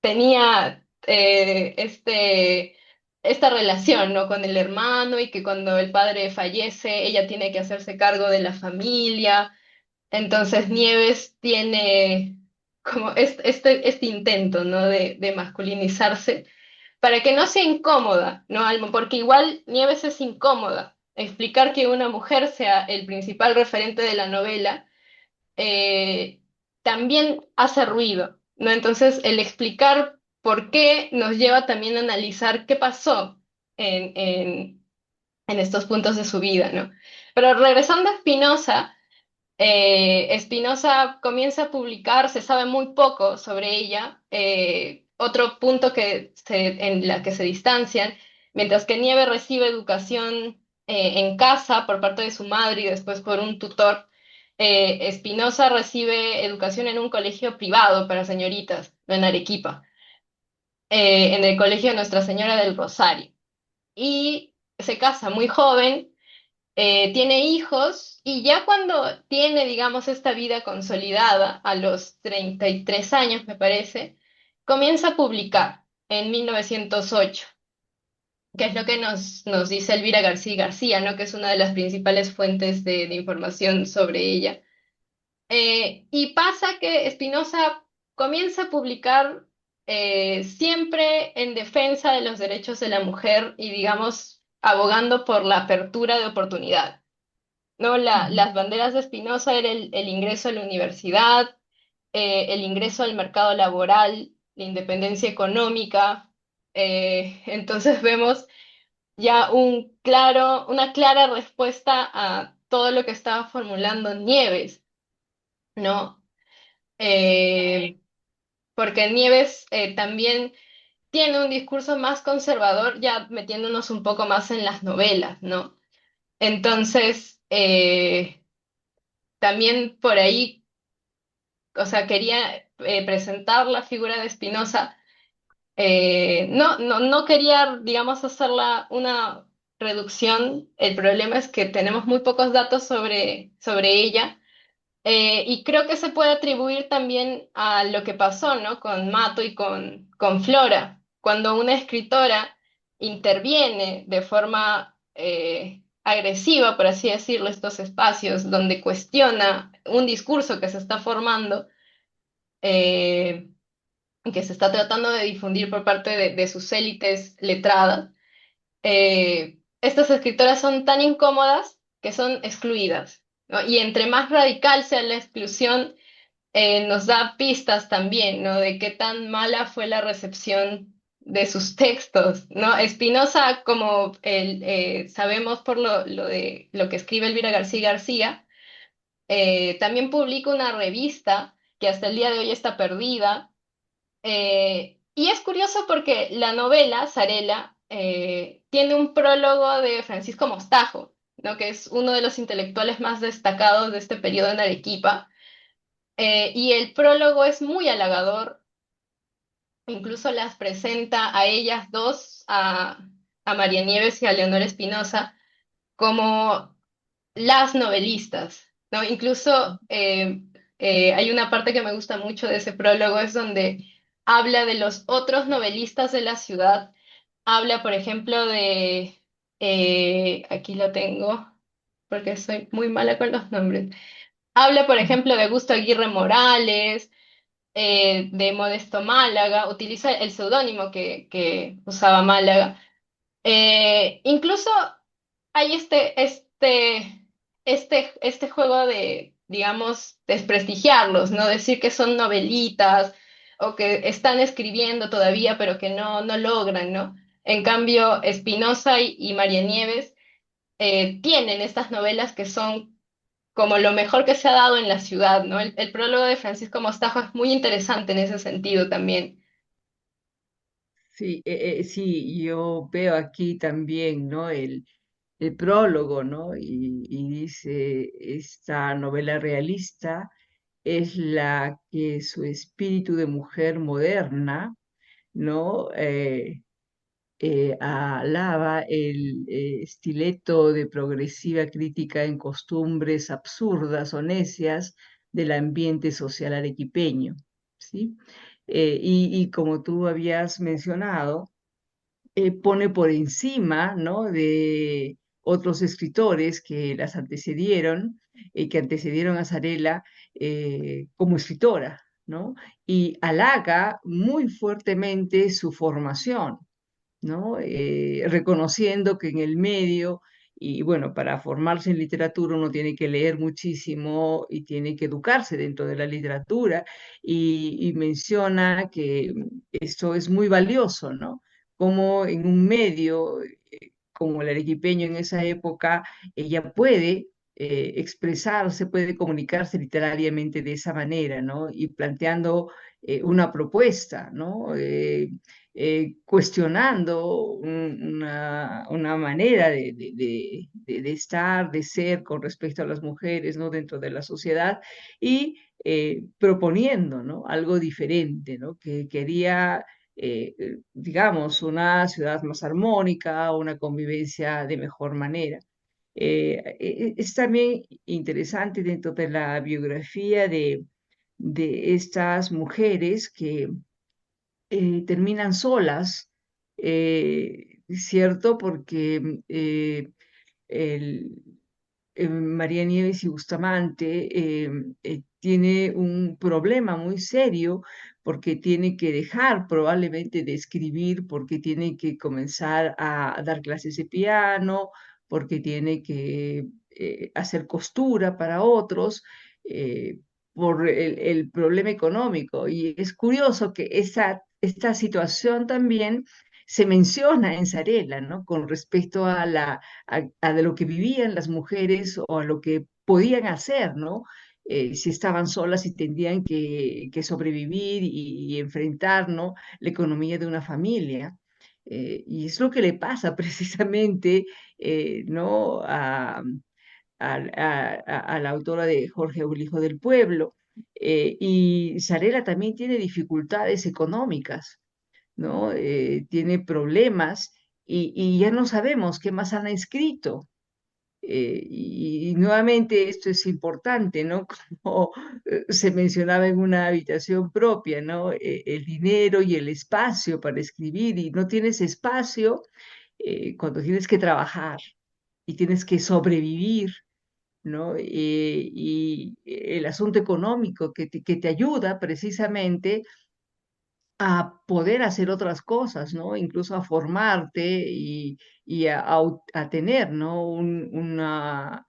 tenía esta relación, ¿no? Con el hermano y que cuando el padre fallece, ella tiene que hacerse cargo de la familia. Entonces Nieves tiene como este intento, ¿no? De masculinizarse para que no sea incómoda, ¿no, Almo? Porque igual Nieves es incómoda. Explicar que una mujer sea el principal referente de la novela eh, también hace ruido, ¿no? Entonces, el explicar por qué nos lleva también a analizar qué pasó en, en, en estos puntos de su vida, ¿no? Pero regresando a Spinoza, Spinoza comienza a publicar, se sabe muy poco sobre ella. Otro punto en la que se distancian, mientras que Nieve recibe educación en casa por parte de su madre y después por un tutor, Spinoza recibe educación en un colegio privado para señoritas, no en Arequipa, en el colegio de Nuestra Señora del Rosario. Y se casa muy joven, tiene hijos y ya cuando tiene, digamos, esta vida consolidada, a los 33 años, me parece, comienza a publicar en 1908, que es lo que nos dice Elvira García García, ¿no? Que es una de las principales fuentes de información sobre ella. Y pasa que Spinoza comienza a publicar siempre en defensa de los derechos de la mujer y, digamos, abogando por la apertura de oportunidad. ¿No? Ujú. Las banderas de Spinoza era el ingreso a la universidad, el ingreso al mercado laboral, la independencia económica. Entonces vemos ya una clara respuesta a todo lo que estaba formulando Nieves, ¿no? Eh, Porque Nieves también tiene un discurso más conservador, ya metiéndonos un poco más en las novelas, ¿no? Entonces, también por ahí, o sea, quería presentar la figura de Spinoza. No quería, digamos, hacerla una reducción. El problema es que tenemos muy pocos datos sobre ella. Y creo que se puede atribuir también a lo que pasó, ¿no? Con Mato y con Flora, cuando una escritora interviene de forma agresiva, por así decirlo, estos espacios donde cuestiona un discurso que se está formando, eh, que se está tratando de difundir por parte de sus élites letradas. Estas escritoras son tan incómodas que son excluidas, ¿no? Y entre más radical sea la exclusión, nos da pistas también, ¿no? De qué tan mala fue la recepción de sus textos, ¿no? Spinoza, como sabemos por lo que escribe Elvira García García, también publica una revista que hasta el día de hoy está perdida. Y es curioso porque la novela, Zarela, tiene un prólogo de Francisco Mostajo, ¿no? Que es uno de los intelectuales más destacados de este periodo en Arequipa. Y el prólogo es muy halagador, incluso las presenta a ellas dos, a María Nieves y a Leonor Espinosa, como las novelistas, ¿no? Incluso hay una parte que me gusta mucho de ese prólogo, es donde habla de los otros novelistas de la ciudad. Habla, por ejemplo, aquí lo tengo, porque soy muy mala con los nombres. Habla, por ejemplo, de Augusto Aguirre Morales, de Modesto Málaga, utiliza el seudónimo que usaba Málaga. Incluso hay este juego de, digamos, desprestigiarlos, ¿no? Decir que son novelitas o que están escribiendo todavía, pero que no logran, ¿no? En cambio, Spinoza y María Nieves tienen estas novelas que son como lo mejor que se ha dado en la ciudad, ¿no? El prólogo de Francisco Mostajo es muy interesante en ese sentido también. Sí, sí, yo veo aquí también, ¿no? El prólogo, ¿no? Y dice, esta novela realista es la que su espíritu de mujer moderna, ¿no? Alaba el estileto de progresiva crítica en costumbres absurdas o necias del ambiente social arequipeño, ¿sí? Y como tú habías mencionado, pone por encima, ¿no? de otros escritores que las antecedieron, que antecedieron a Zarela como escritora, ¿no? Y halaga muy fuertemente su formación, ¿no? Reconociendo que en el medio, y bueno, para formarse en literatura uno tiene que leer muchísimo y tiene que educarse dentro de la literatura, y menciona que esto es muy valioso, ¿no? Como en un medio como el arequipeño en esa época, ella puede expresarse, puede comunicarse literariamente de esa manera, ¿no? Y planteando una propuesta, ¿no? Cuestionando una manera de estar, de ser con respecto a las mujeres, ¿no? Dentro de la sociedad y proponiendo, ¿no? Algo diferente, ¿no? Que quería, digamos, una ciudad más armónica, una convivencia de mejor manera. Es también interesante dentro de la biografía de estas mujeres que terminan solas, ¿cierto? Porque el, María Nieves y Bustamante tiene un problema muy serio porque tiene que dejar probablemente de escribir, porque tiene que comenzar a dar clases de piano, porque tiene que hacer costura para otros. Por el problema económico. Y es curioso que esta situación también se menciona en Sarela, ¿no? Con respecto a de lo que vivían las mujeres o a lo que podían hacer, ¿no? Si estaban solas y tendrían que sobrevivir y enfrentar, ¿no? La economía de una familia. Y es lo que le pasa precisamente, ¿no? A la autora de Jorge el Hijo del Pueblo. Y Sarela también tiene dificultades económicas, ¿no? Tiene problemas y ya no sabemos qué más han escrito. Y nuevamente esto es importante, ¿no? Como se mencionaba en una habitación propia, ¿no? El dinero y el espacio para escribir, y no tienes espacio cuando tienes que trabajar y tienes que sobrevivir, ¿no? Y el asunto económico que te ayuda precisamente a poder hacer otras cosas, ¿no? Incluso a formarte y a tener, ¿no? Una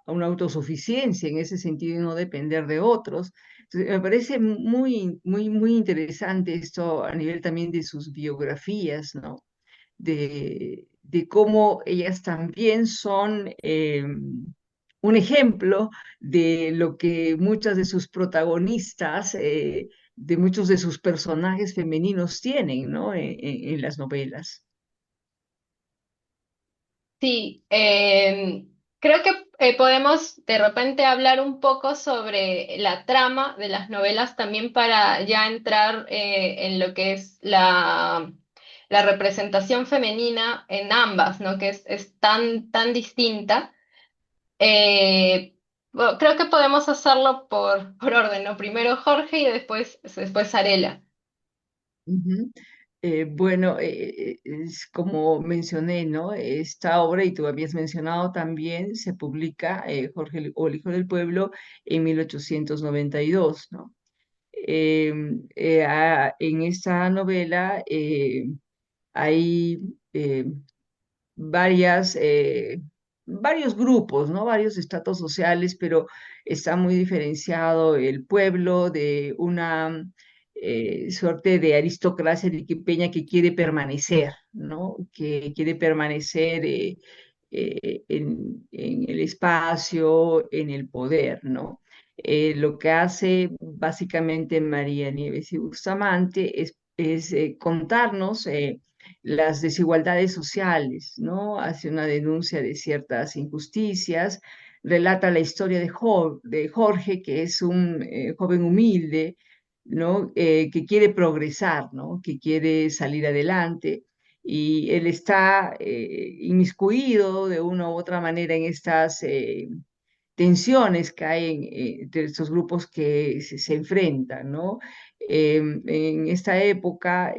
autosuficiencia en ese sentido y no depender de otros. Entonces, me parece muy, muy, muy interesante esto a nivel también de sus biografías, ¿no? De cómo ellas también son un ejemplo de lo que muchas de sus protagonistas, de muchos de sus personajes femeninos tienen, ¿no? En las novelas. Sí, creo que podemos de repente hablar un poco sobre la trama de las novelas también para ya entrar en lo que es la representación femenina en ambas, ¿no? Que es tan distinta. Bueno, creo que podemos hacerlo por orden, ¿no? Primero Jorge y después Arela. Ujú. Bueno, es como mencioné, ¿no? Esta obra, y tú habías mencionado también, se publica o el Hijo del Pueblo en 1892, ¿no? En esta novela hay eh, varias, varios grupos, ¿no? Varios estratos sociales, pero está muy diferenciado el pueblo de una suerte de aristocracia arequipeña que quiere permanecer, ¿no? Que quiere permanecer en el espacio, en el poder, ¿no? Lo que hace básicamente María Nieves y Bustamante es es contarnos las desigualdades sociales, ¿no? Hace una denuncia de ciertas injusticias, relata la historia de Jorge, que es un joven humilde, ¿no? Que quiere progresar, ¿no? Que quiere salir adelante. Y él está inmiscuido de una u otra manera en estas tensiones que hay entre estos grupos que se enfrentan, ¿no? En esta época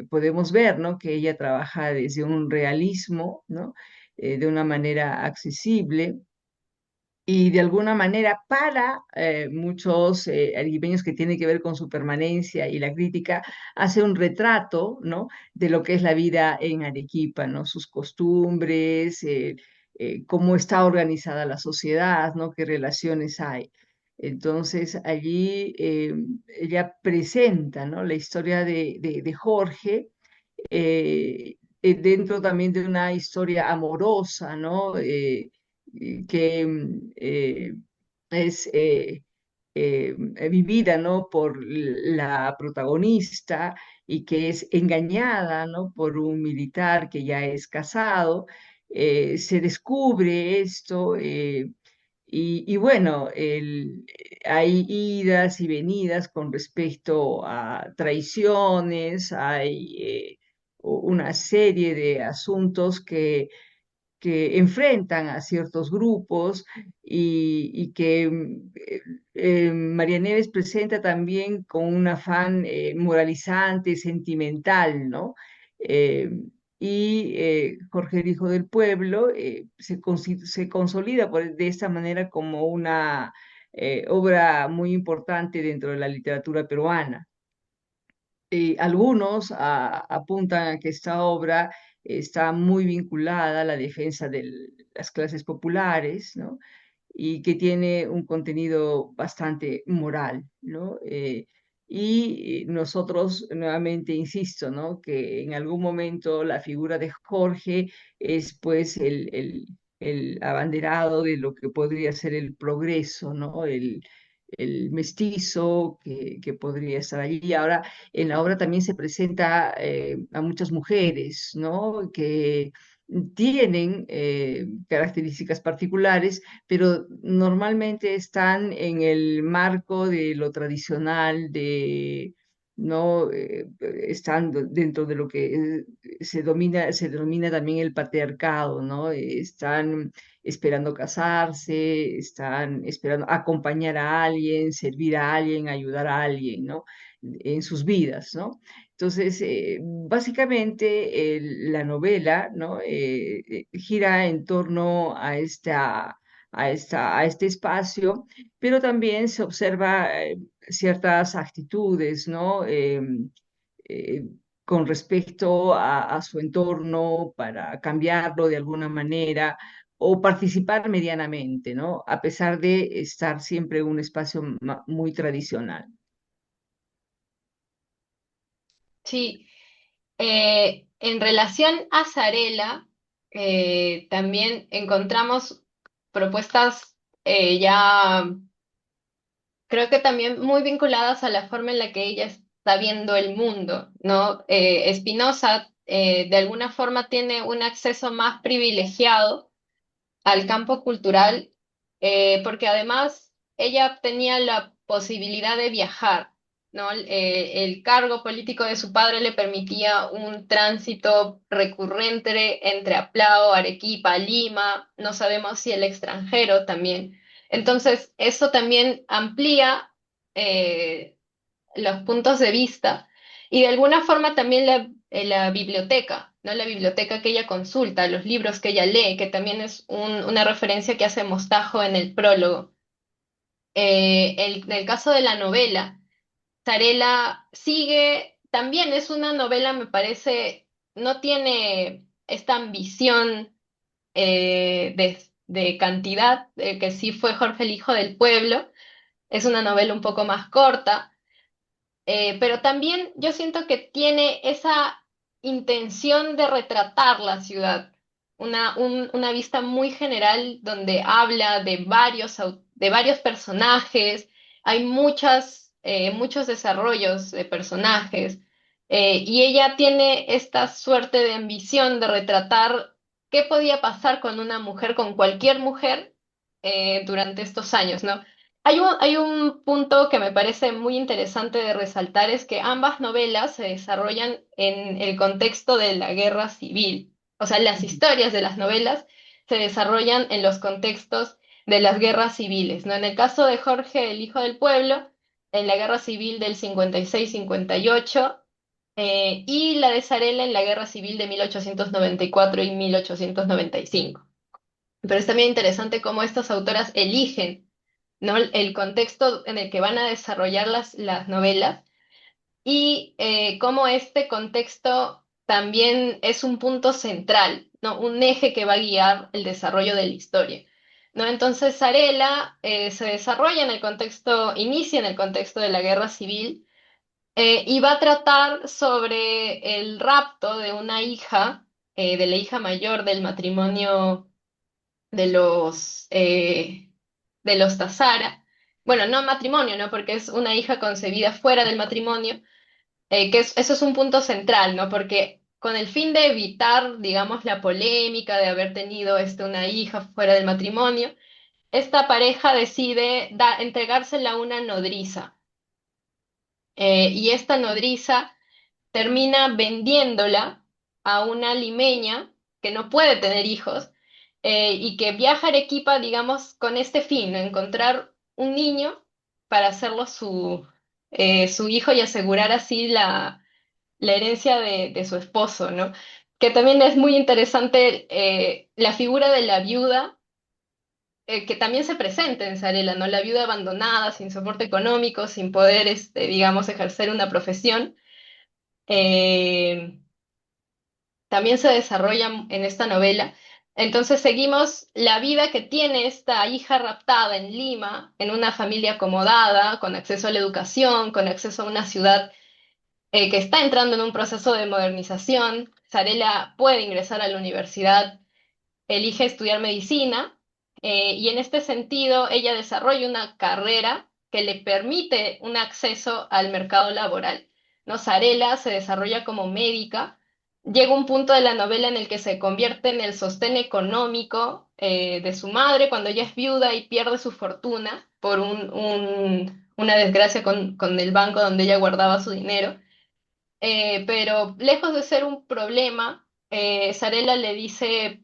podemos ver, ¿no? Que ella trabaja desde un realismo, ¿no? De una manera accesible y de alguna manera para muchos arequipeños que tiene que ver con su permanencia y la crítica, hace un retrato, ¿no? De lo que es la vida en Arequipa, ¿no? Sus costumbres, cómo está organizada la sociedad, ¿no? Qué relaciones hay. Entonces allí ella presenta, ¿no? La historia de Jorge, dentro también de una historia amorosa, ¿no? Que es vivida, ¿no? Por la protagonista y que es engañada, ¿no? Por un militar que ya es casado. Se descubre esto. Y bueno, hay idas y venidas con respecto a traiciones, hay una serie de asuntos que enfrentan a ciertos grupos y que María Nieves presenta también con un afán moralizante, sentimental, ¿no? Eh, Jorge el Hijo del Pueblo se consolida de esta manera como una obra muy importante dentro de la literatura peruana. Algunos apuntan a que esta obra está muy vinculada a la defensa de las clases populares, ¿no? Y que tiene un contenido bastante moral, ¿no? Y nosotros, nuevamente, insisto, ¿no? Que en algún momento la figura de Jorge es pues el abanderado de lo que podría ser el progreso, ¿no? El mestizo que podría estar allí. Ahora, en la obra también se presenta a muchas mujeres, ¿no? Que tienen características particulares, pero normalmente están en el marco de lo tradicional, no están dentro de lo que se denomina también el patriarcado, ¿no? Están esperando casarse, están esperando acompañar a alguien, servir a alguien, ayudar a alguien, ¿no? En sus vidas, ¿no? Entonces, básicamente la novela, ¿no? Gira en torno a este espacio, pero también se observa ciertas actitudes, ¿no? Eh, con respecto a su entorno para cambiarlo de alguna manera o participar medianamente, ¿no? A pesar de estar siempre en un espacio muy tradicional. Sí, en relación a Zarela, también encontramos propuestas ya, creo que también muy vinculadas a la forma en la que ella está viendo el mundo, ¿no? Spinoza, de alguna forma, tiene un acceso más privilegiado al campo cultural, porque además ella tenía la posibilidad de viajar, ¿no? El cargo político de su padre le permitía un tránsito recurrente entre Aplao, Arequipa, Lima, no sabemos si el extranjero también. Entonces, eso también amplía eh, los puntos de vista y de alguna forma también la biblioteca, ¿no? La biblioteca que ella consulta, los libros que ella lee, que también es una referencia que hace Mostajo en el prólogo. En el caso de la novela, Sarela sigue, también es una novela, me parece, no tiene esta ambición de cantidad, que sí fue Jorge el Hijo del Pueblo, es una novela un poco más corta, pero también yo siento que tiene esa intención de retratar la ciudad, una vista muy general donde habla de de varios personajes, hay muchos desarrollos de personajes. Y ella tiene esta suerte de ambición de retratar qué podía pasar con una mujer, con cualquier mujer, durante estos años, ¿no? Hay un punto que me parece muy interesante de resaltar, es que ambas novelas se desarrollan en el contexto de la guerra civil. O sea, las historias de las novelas se desarrollan en los contextos de las guerras civiles, ¿no? En el caso de Jorge, el hijo del pueblo, en la guerra civil del 56-58, y la de Zarela en la Guerra Civil de 1894 y 1895. Pero es también interesante cómo estas autoras eligen, ¿no? El contexto en el que van a desarrollar las novelas y cómo este contexto también es un punto central, ¿no? Un eje que va a guiar el desarrollo de la historia. ¿No? Entonces, Zarela se desarrolla en el contexto, inicia en el contexto de la guerra civil, y va a tratar sobre el rapto de una hija, de la hija mayor del matrimonio de de los Tazara. Bueno, no matrimonio, ¿no? Porque es una hija concebida fuera del matrimonio, eso es un punto central, ¿no? Porque con el fin de evitar, digamos, la polémica de haber tenido una hija fuera del matrimonio, esta pareja decide entregársela a una nodriza. Y esta nodriza termina vendiéndola a una limeña que no puede tener hijos, y que viaja a Arequipa, digamos, con este fin, ¿no? Encontrar un niño para hacerlo su hijo y asegurar así la herencia de su esposo, ¿no? Que también es muy interesante, la figura de la viuda, que también se presenta en Sarela, ¿no? La viuda abandonada, sin soporte económico, sin poder, digamos, ejercer una profesión. Eh, También se desarrolla en esta novela. Entonces seguimos la vida que tiene esta hija raptada en Lima, en una familia acomodada, con acceso a la educación, con acceso a una ciudad, que está entrando en un proceso de modernización. Sarela puede ingresar a la universidad, elige estudiar medicina, y en este sentido ella desarrolla una carrera que le permite un acceso al mercado laboral, ¿no? Sarela se desarrolla como médica, llega un punto de la novela en el que se convierte en el sostén económico, de su madre cuando ella es viuda y pierde su fortuna por una desgracia con el banco donde ella guardaba su dinero. Pero lejos de ser un problema, Sarela le dice,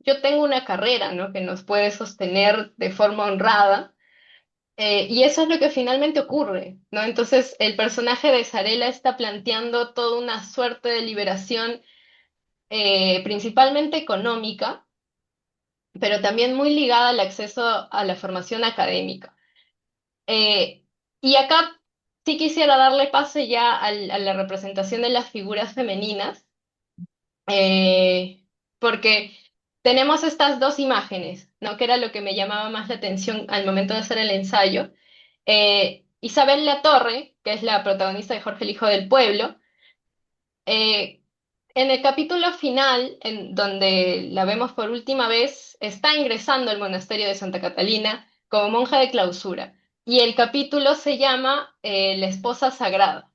yo tengo una carrera, ¿no? Que nos puede sostener de forma honrada. Y eso es lo que finalmente ocurre, ¿no? Entonces el personaje de Sarela está planteando toda una suerte de liberación, principalmente económica, pero también muy ligada al acceso a la formación académica. Eh, y acá sí quisiera darle pase ya a la representación de las figuras femeninas, porque tenemos estas dos imágenes, ¿no? Que era lo que me llamaba más la atención al momento de hacer el ensayo. Isabel Latorre, que es la protagonista de Jorge el Hijo del Pueblo, eh, en el capítulo final, en donde la vemos por última vez, está ingresando al monasterio de Santa Catalina como monja de clausura. Y el capítulo se llama, La esposa sagrada,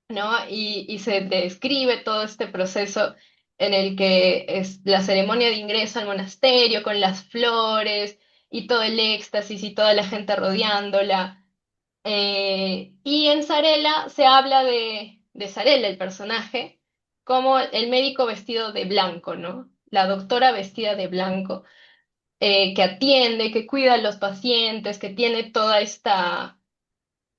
¿no? Y se describe todo este proceso en el que es la ceremonia de ingreso al monasterio con las flores y todo el éxtasis y toda la gente rodeándola. Y en Sarela se habla de Sarela, el personaje, como el médico vestido de blanco, ¿no? La doctora vestida de blanco, que atiende, que cuida a los pacientes, que tiene toda esta,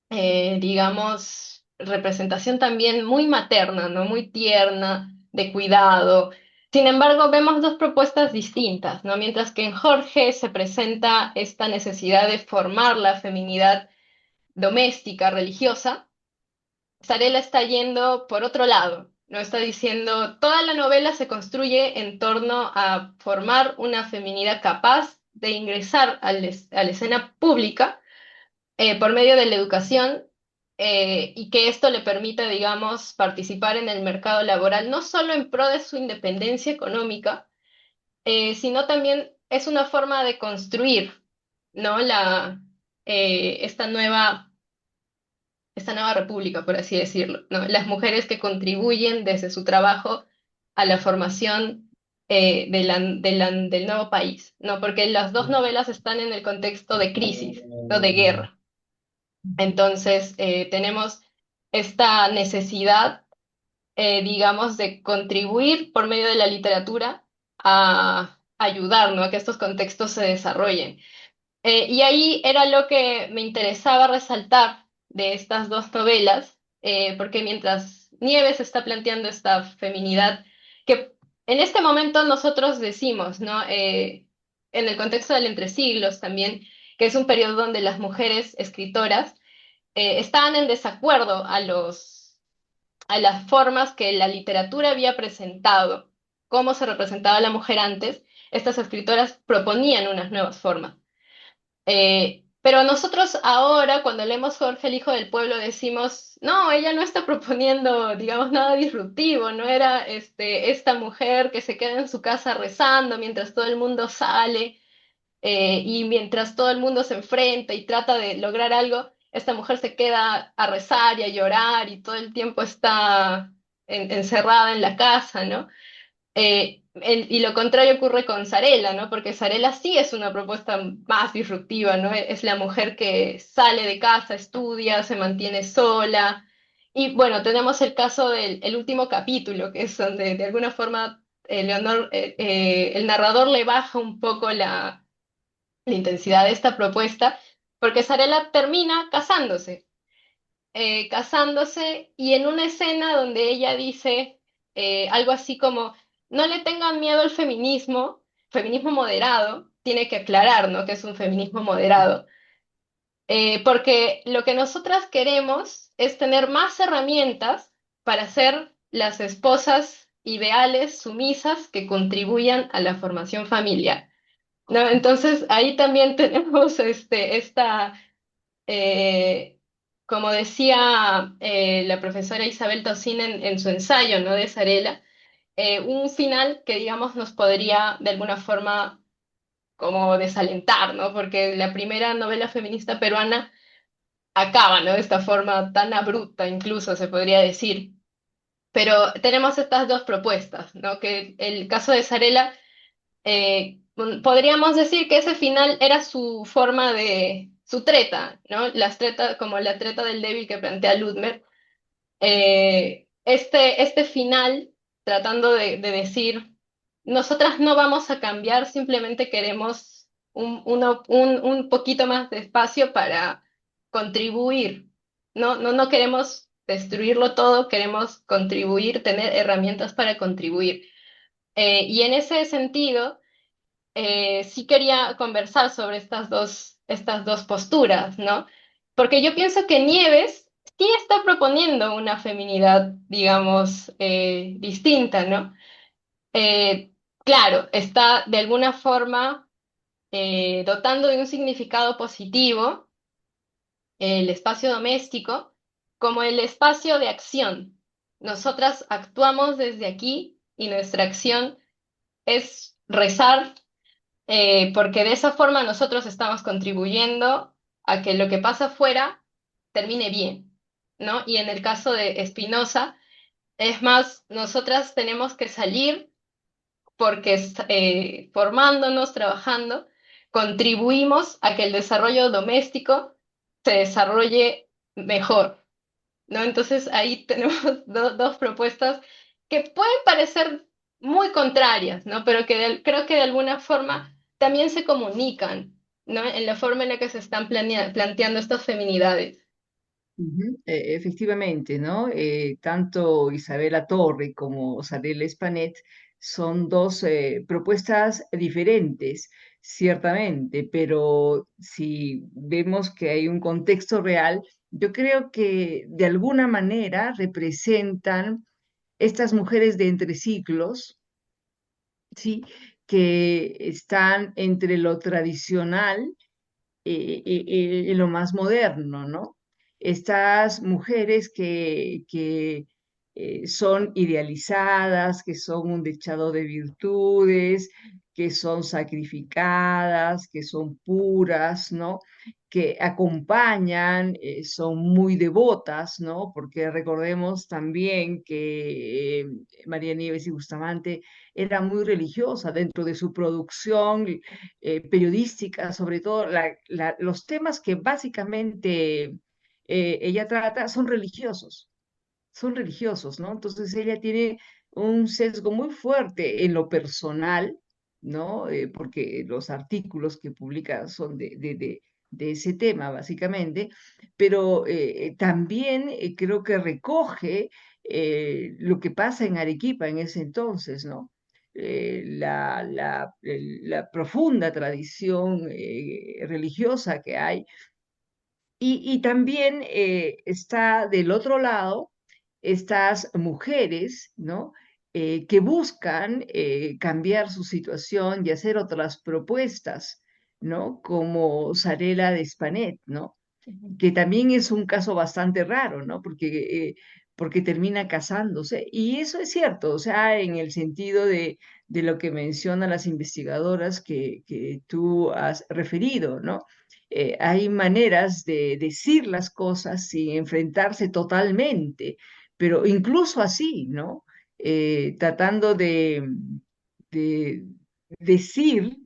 digamos, representación también muy materna, ¿no? Muy tierna, de cuidado. Sin embargo, vemos dos propuestas distintas, ¿no? Mientras que en Jorge se presenta esta necesidad de formar la feminidad doméstica, religiosa, Sarela está yendo por otro lado, ¿no? Está diciendo, toda la novela se construye en torno a formar una feminidad capaz de ingresar a la escena pública, por medio de la educación, y que esto le permita, digamos, participar en el mercado laboral, no solo en pro de su independencia económica, sino también es una forma de construir, ¿no? Esta nueva esta nueva república, por así decirlo, ¿no? Las mujeres que contribuyen desde su trabajo a la formación del nuevo país, ¿no? Porque las dos novelas están en el contexto de crisis, ¿no? De guerra. Entonces, tenemos esta necesidad, digamos, de contribuir por medio de la literatura a ayudar, ¿no? A que estos contextos se desarrollen. Y ahí era lo que me interesaba resaltar de estas dos novelas, porque mientras Nieves está planteando esta feminidad, que en este momento nosotros decimos, ¿no? En el contexto del entresiglos también, que es un periodo donde las mujeres escritoras estaban en desacuerdo a las formas que la literatura había presentado, cómo se representaba a la mujer antes, estas escritoras proponían unas nuevas formas. Pero nosotros ahora, cuando leemos Jorge, el Hijo del Pueblo, decimos, no, ella no está proponiendo, digamos, nada disruptivo, no era esta mujer que se queda en su casa rezando mientras todo el mundo sale y mientras todo el mundo se enfrenta y trata de lograr algo, esta mujer se queda a rezar y a llorar y todo el tiempo está encerrada en la casa, ¿no? Y lo contrario ocurre con Sarela, ¿no? Porque Sarela sí es una propuesta más disruptiva, ¿no? Es la mujer que sale de casa, estudia, se mantiene sola. Y bueno, tenemos el caso del el último capítulo, que es donde de alguna forma el narrador le baja un poco la intensidad de esta propuesta, porque Sarela termina casándose y en una escena donde ella dice algo así como, no le tengan miedo al feminismo, feminismo moderado, tiene que aclarar, ¿no? Que es un feminismo moderado, porque lo que nosotras queremos es tener más herramientas para ser las esposas ideales, sumisas, que contribuyan a la formación familiar. ¿No? Entonces ahí también tenemos esta eh, como decía la profesora Isabel Tocín en su ensayo, ¿no? De Sarela, un final que, digamos, nos podría de alguna forma como desalentar, ¿no? Porque la primera novela feminista peruana acaba, ¿no? De esta forma tan abrupta, incluso se podría decir. Pero tenemos estas dos propuestas, ¿no? Que el caso de Sarela podríamos decir que ese final era su forma de, su treta, ¿no? Las treta, como la treta del débil que plantea Ludmer. Este final tratando de decir, nosotras no vamos a cambiar, simplemente queremos un poquito más de espacio para contribuir. No queremos destruirlo todo, queremos contribuir, tener herramientas para contribuir. Y en ese sentido sí quería conversar sobre estas dos posturas, ¿no? Porque yo pienso que Nieves sí está proponiendo una feminidad, digamos, distinta, ¿no? Claro, está de alguna forma dotando de un significado positivo el espacio doméstico como el espacio de acción. Nosotras actuamos desde aquí y nuestra acción es rezar porque de esa forma nosotros estamos contribuyendo a que lo que pasa afuera termine bien, ¿no? Y en el caso de Espinosa, es más, nosotras tenemos que salir porque formándonos, trabajando, contribuimos a que el desarrollo doméstico se desarrolle mejor, ¿no? Entonces ahí tenemos dos propuestas que pueden parecer muy contrarias, ¿no? Pero que creo que de alguna forma también se comunican, ¿no? En la forma en la que se están planteando estas feminidades. Ujú, efectivamente, ¿no? Tanto Isabela Torre como Sarela Espanet son dos propuestas diferentes, ciertamente, pero si vemos que hay un contexto real, yo creo que de alguna manera representan estas mujeres de entre siglos, ¿sí? Que están entre lo tradicional y lo más moderno, ¿no? Estas mujeres que son idealizadas, que son un dechado de virtudes, que son sacrificadas, que son puras, ¿no? Que acompañan, son muy devotas, ¿no? Porque recordemos también que María Nieves y Bustamante era muy religiosa dentro de su producción periodística, sobre todo los temas que básicamente ella trata son religiosos, ¿no? Entonces ella tiene un sesgo muy fuerte en lo personal, ¿no? Porque los artículos que publica son de ese tema, básicamente, pero también creo que recoge lo que pasa en Arequipa en ese entonces, ¿no? La profunda tradición religiosa que hay y también está del otro lado estas mujeres, ¿no? Que buscan cambiar su situación y hacer otras propuestas, ¿no? Como Sarela de Spanet, ¿no? Ujú. Que también es un caso bastante raro, ¿no? Porque termina casándose. Y eso es cierto, o sea, en el sentido de lo que mencionan las investigadoras que tú has referido, ¿no? Hay maneras de decir las cosas sin enfrentarse totalmente, pero incluso así, ¿no? Tratando de decir,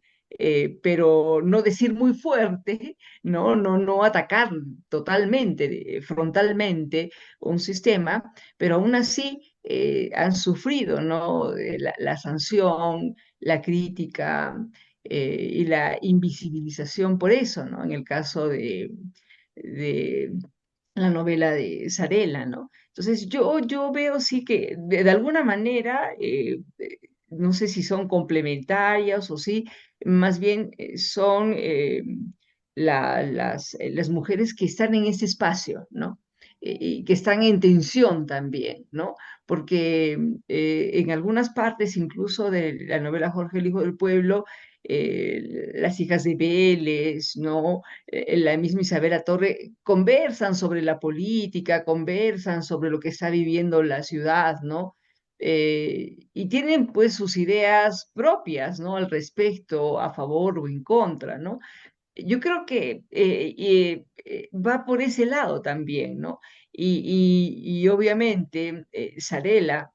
pero no decir muy fuerte, no atacar totalmente, frontalmente un sistema, pero aún así han sufrido, ¿no? La sanción, la crítica y la invisibilización por eso, ¿no? En el caso de la novela de Sarela, ¿no? Entonces yo veo sí que de alguna manera, no sé si son complementarias o sí, más bien son las mujeres que están en ese espacio, ¿no? Y que están en tensión también, ¿no? Porque en algunas partes, incluso de la novela Jorge el Hijo del Pueblo, las hijas de Vélez, ¿no? La misma Isabela Torre, conversan sobre la política, conversan sobre lo que está viviendo la ciudad, ¿no? Y tienen pues sus ideas propias, ¿no? Al respecto, a favor o en contra, ¿no? Yo creo que va por ese lado también, ¿no? Y obviamente Sarela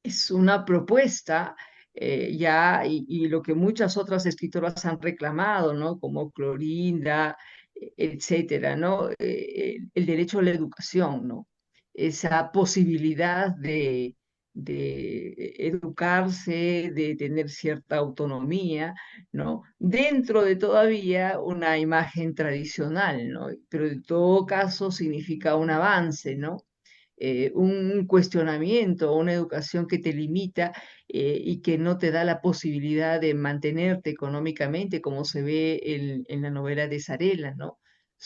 es una propuesta ya, y lo que muchas otras escritoras han reclamado, ¿no? Como Clorinda, etcétera, ¿no? El derecho a la educación, ¿no? Esa posibilidad de educarse, de tener cierta autonomía, ¿no? Dentro de todavía una imagen tradicional, ¿no? Pero en todo caso significa un avance, ¿no? Un cuestionamiento, una educación que te limita y que no te da la posibilidad de mantenerte económicamente, como se ve en la novela de Sarela, ¿no?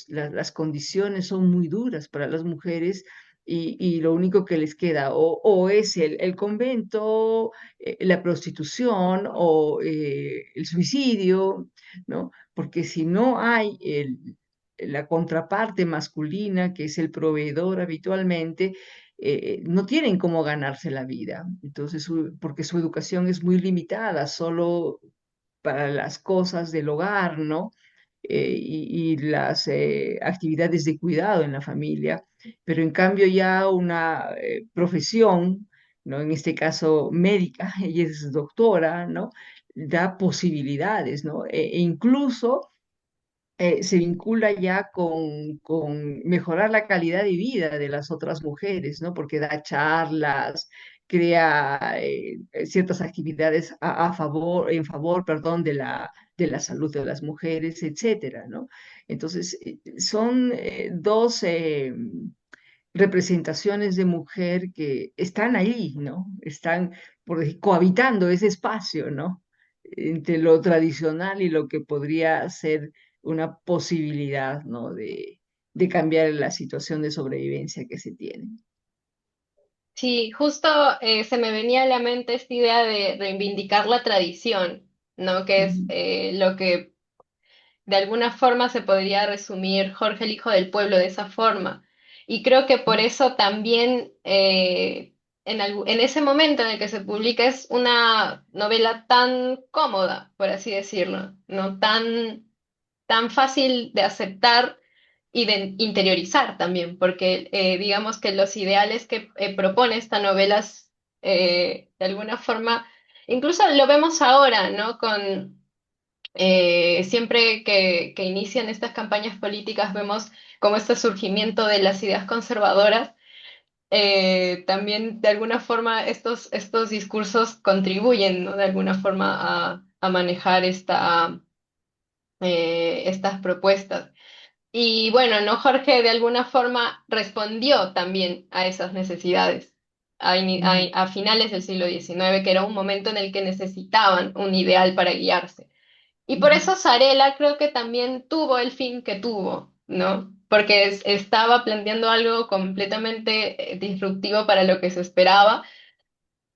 Las condiciones son muy duras para las mujeres y lo único que les queda o es el convento, la prostitución o el suicidio, ¿no? Porque si no hay la contraparte masculina, que es el proveedor habitualmente, no tienen cómo ganarse la vida. Entonces, porque su educación es muy limitada, solo para las cosas del hogar, ¿no? Y las actividades de cuidado en la familia, pero en cambio ya una profesión, ¿no? En este caso médica, ella es doctora, ¿no? Da posibilidades, ¿no? E incluso se vincula ya con mejorar la calidad de vida de las otras mujeres, ¿no? Porque da charlas, crea ciertas actividades en favor, perdón, de la salud de las mujeres, etcétera, ¿no? Entonces, son dos representaciones de mujer que están ahí, ¿no? Están cohabitando ese espacio, ¿no? Entre lo tradicional y lo que podría ser una posibilidad, ¿no? De cambiar la situación de sobrevivencia que se tiene. Sí, justo se me venía a la mente esta idea de reivindicar la tradición, ¿no? Que es Ujú. lo que de alguna forma se podría resumir Jorge el Hijo del Pueblo de esa forma. Y creo que por eso también en ese momento en el que se publica es una novela tan cómoda, por así decirlo, no tan fácil de aceptar y de interiorizar también, porque digamos que los ideales que propone esta novela de alguna forma, incluso lo vemos ahora, ¿no? Con siempre que inician estas campañas políticas vemos como este surgimiento de las ideas conservadoras. También de alguna forma estos discursos contribuyen, ¿no? De alguna forma a manejar estas propuestas. Y bueno, ¿no? Jorge de alguna forma respondió también a esas necesidades Ujú, a finales del siglo XIX, que era un momento en el que necesitaban un ideal para guiarse. Y por ujú. eso Sarela creo que también tuvo el fin que tuvo, ¿no? Porque estaba planteando algo completamente disruptivo para lo que se esperaba.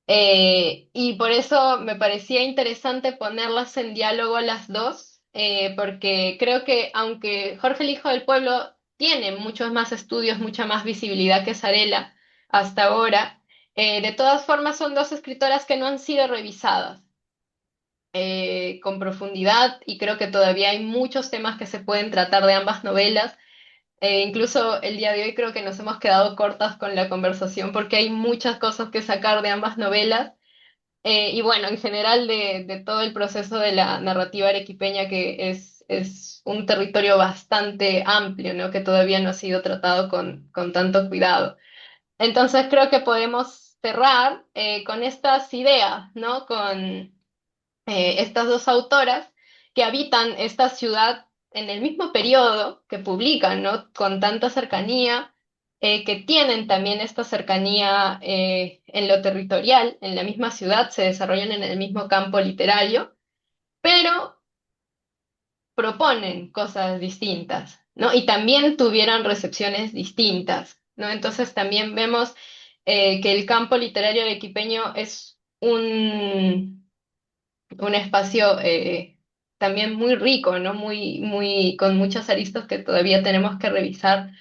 Y por eso me parecía interesante ponerlas en diálogo las dos, porque creo que aunque Jorge el Hijo del Pueblo tiene muchos más estudios, mucha más visibilidad que Sarela hasta ahora, de todas formas son dos escritoras que no han sido revisadas con profundidad y creo que todavía hay muchos temas que se pueden tratar de ambas novelas. Incluso el día de hoy creo que nos hemos quedado cortas con la conversación porque hay muchas cosas que sacar de ambas novelas. Y bueno, en general de todo el proceso de la narrativa arequipeña, que es un territorio bastante amplio, ¿no? Que todavía no ha sido tratado con tanto cuidado. Entonces creo que podemos cerrar con estas ideas, ¿no? Con estas dos autoras que habitan esta ciudad en el mismo periodo que publican, ¿no? Con tanta cercanía, que tienen también esta cercanía en lo territorial, en la misma ciudad, se desarrollan en el mismo campo literario, pero proponen cosas distintas, ¿no? Y también tuvieron recepciones distintas, ¿no? Entonces también vemos que el campo literario arequipeño es un espacio también muy rico, ¿no? Con muchas aristas que todavía tenemos que revisar.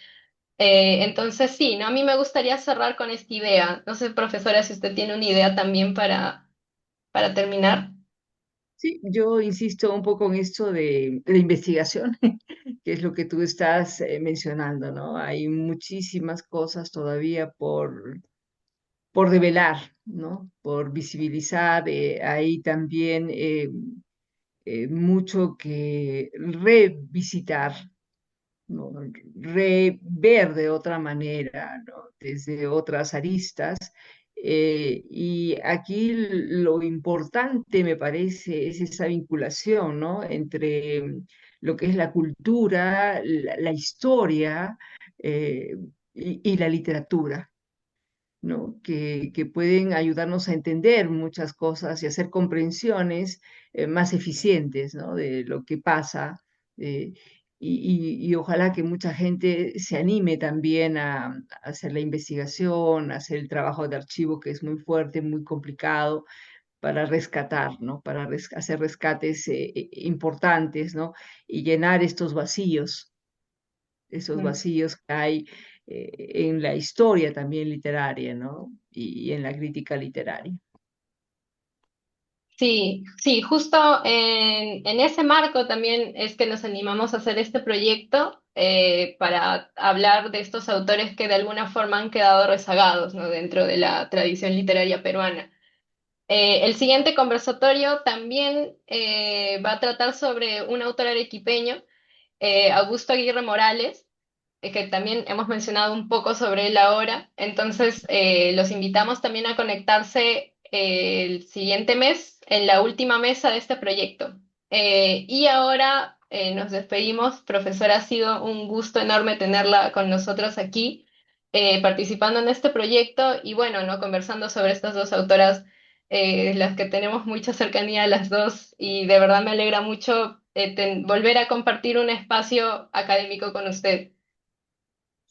Entonces, sí, ¿no? A mí me gustaría cerrar con esta idea. No sé, profesora, si usted tiene una idea también para terminar. Sí, yo insisto un poco en esto de la investigación, que es lo que tú estás mencionando, ¿no? Hay muchísimas cosas todavía por revelar, ¿no? Por visibilizar. Hay también mucho que revisitar, ¿no? Rever de otra manera, ¿no? Desde otras aristas. Y aquí lo importante, me parece, es esa vinculación, ¿no? Entre lo que es la cultura, la historia y la literatura. ¿No? Que pueden ayudarnos a entender muchas cosas y hacer comprensiones más eficientes, ¿no? De lo que pasa. eh, y ojalá que mucha gente se anime también a hacer la investigación, a hacer el trabajo de archivo que es muy fuerte, muy complicado para rescatar, ¿no? Para hacer rescates importantes, ¿no? Y llenar estos vacíos, esos Mm. vacíos que hay en la historia también literaria, ¿no? Y en la crítica literaria. Sí, sí, justo en ese marco también es que nos animamos a hacer este proyecto para hablar de estos autores que de alguna forma han quedado rezagados, ¿no? Dentro de la tradición literaria peruana. El siguiente conversatorio también va a tratar sobre un autor arequipeño, Augusto Aguirre Morales, que también hemos mencionado un poco sobre él ahora. Entonces, los invitamos también a conectarse el siguiente mes en la última mesa de este proyecto. Y ahora nos despedimos. Profesora, ha sido un gusto enorme tenerla con nosotros aquí, participando en este proyecto y bueno, ¿no? Conversando sobre estas dos autoras, las que tenemos mucha cercanía a las dos y de verdad me alegra mucho volver a compartir un espacio académico con usted.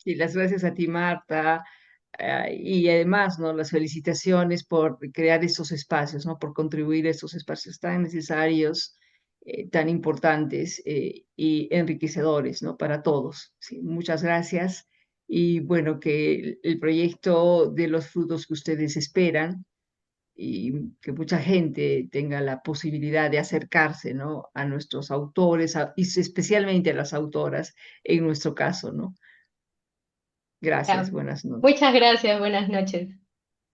Y las gracias a ti, Marta, y además, ¿no? Las felicitaciones por crear estos espacios, ¿no? Por contribuir a estos espacios tan necesarios, tan importantes y enriquecedores, ¿no? Para todos. Sí, muchas gracias y bueno, que el proyecto dé los frutos que ustedes esperan y que mucha gente tenga la posibilidad de acercarse, ¿no? A nuestros autores y especialmente a las autoras, en nuestro caso, ¿no? Gracias, Ya. buenas noches. Muchas gracias, buenas noches.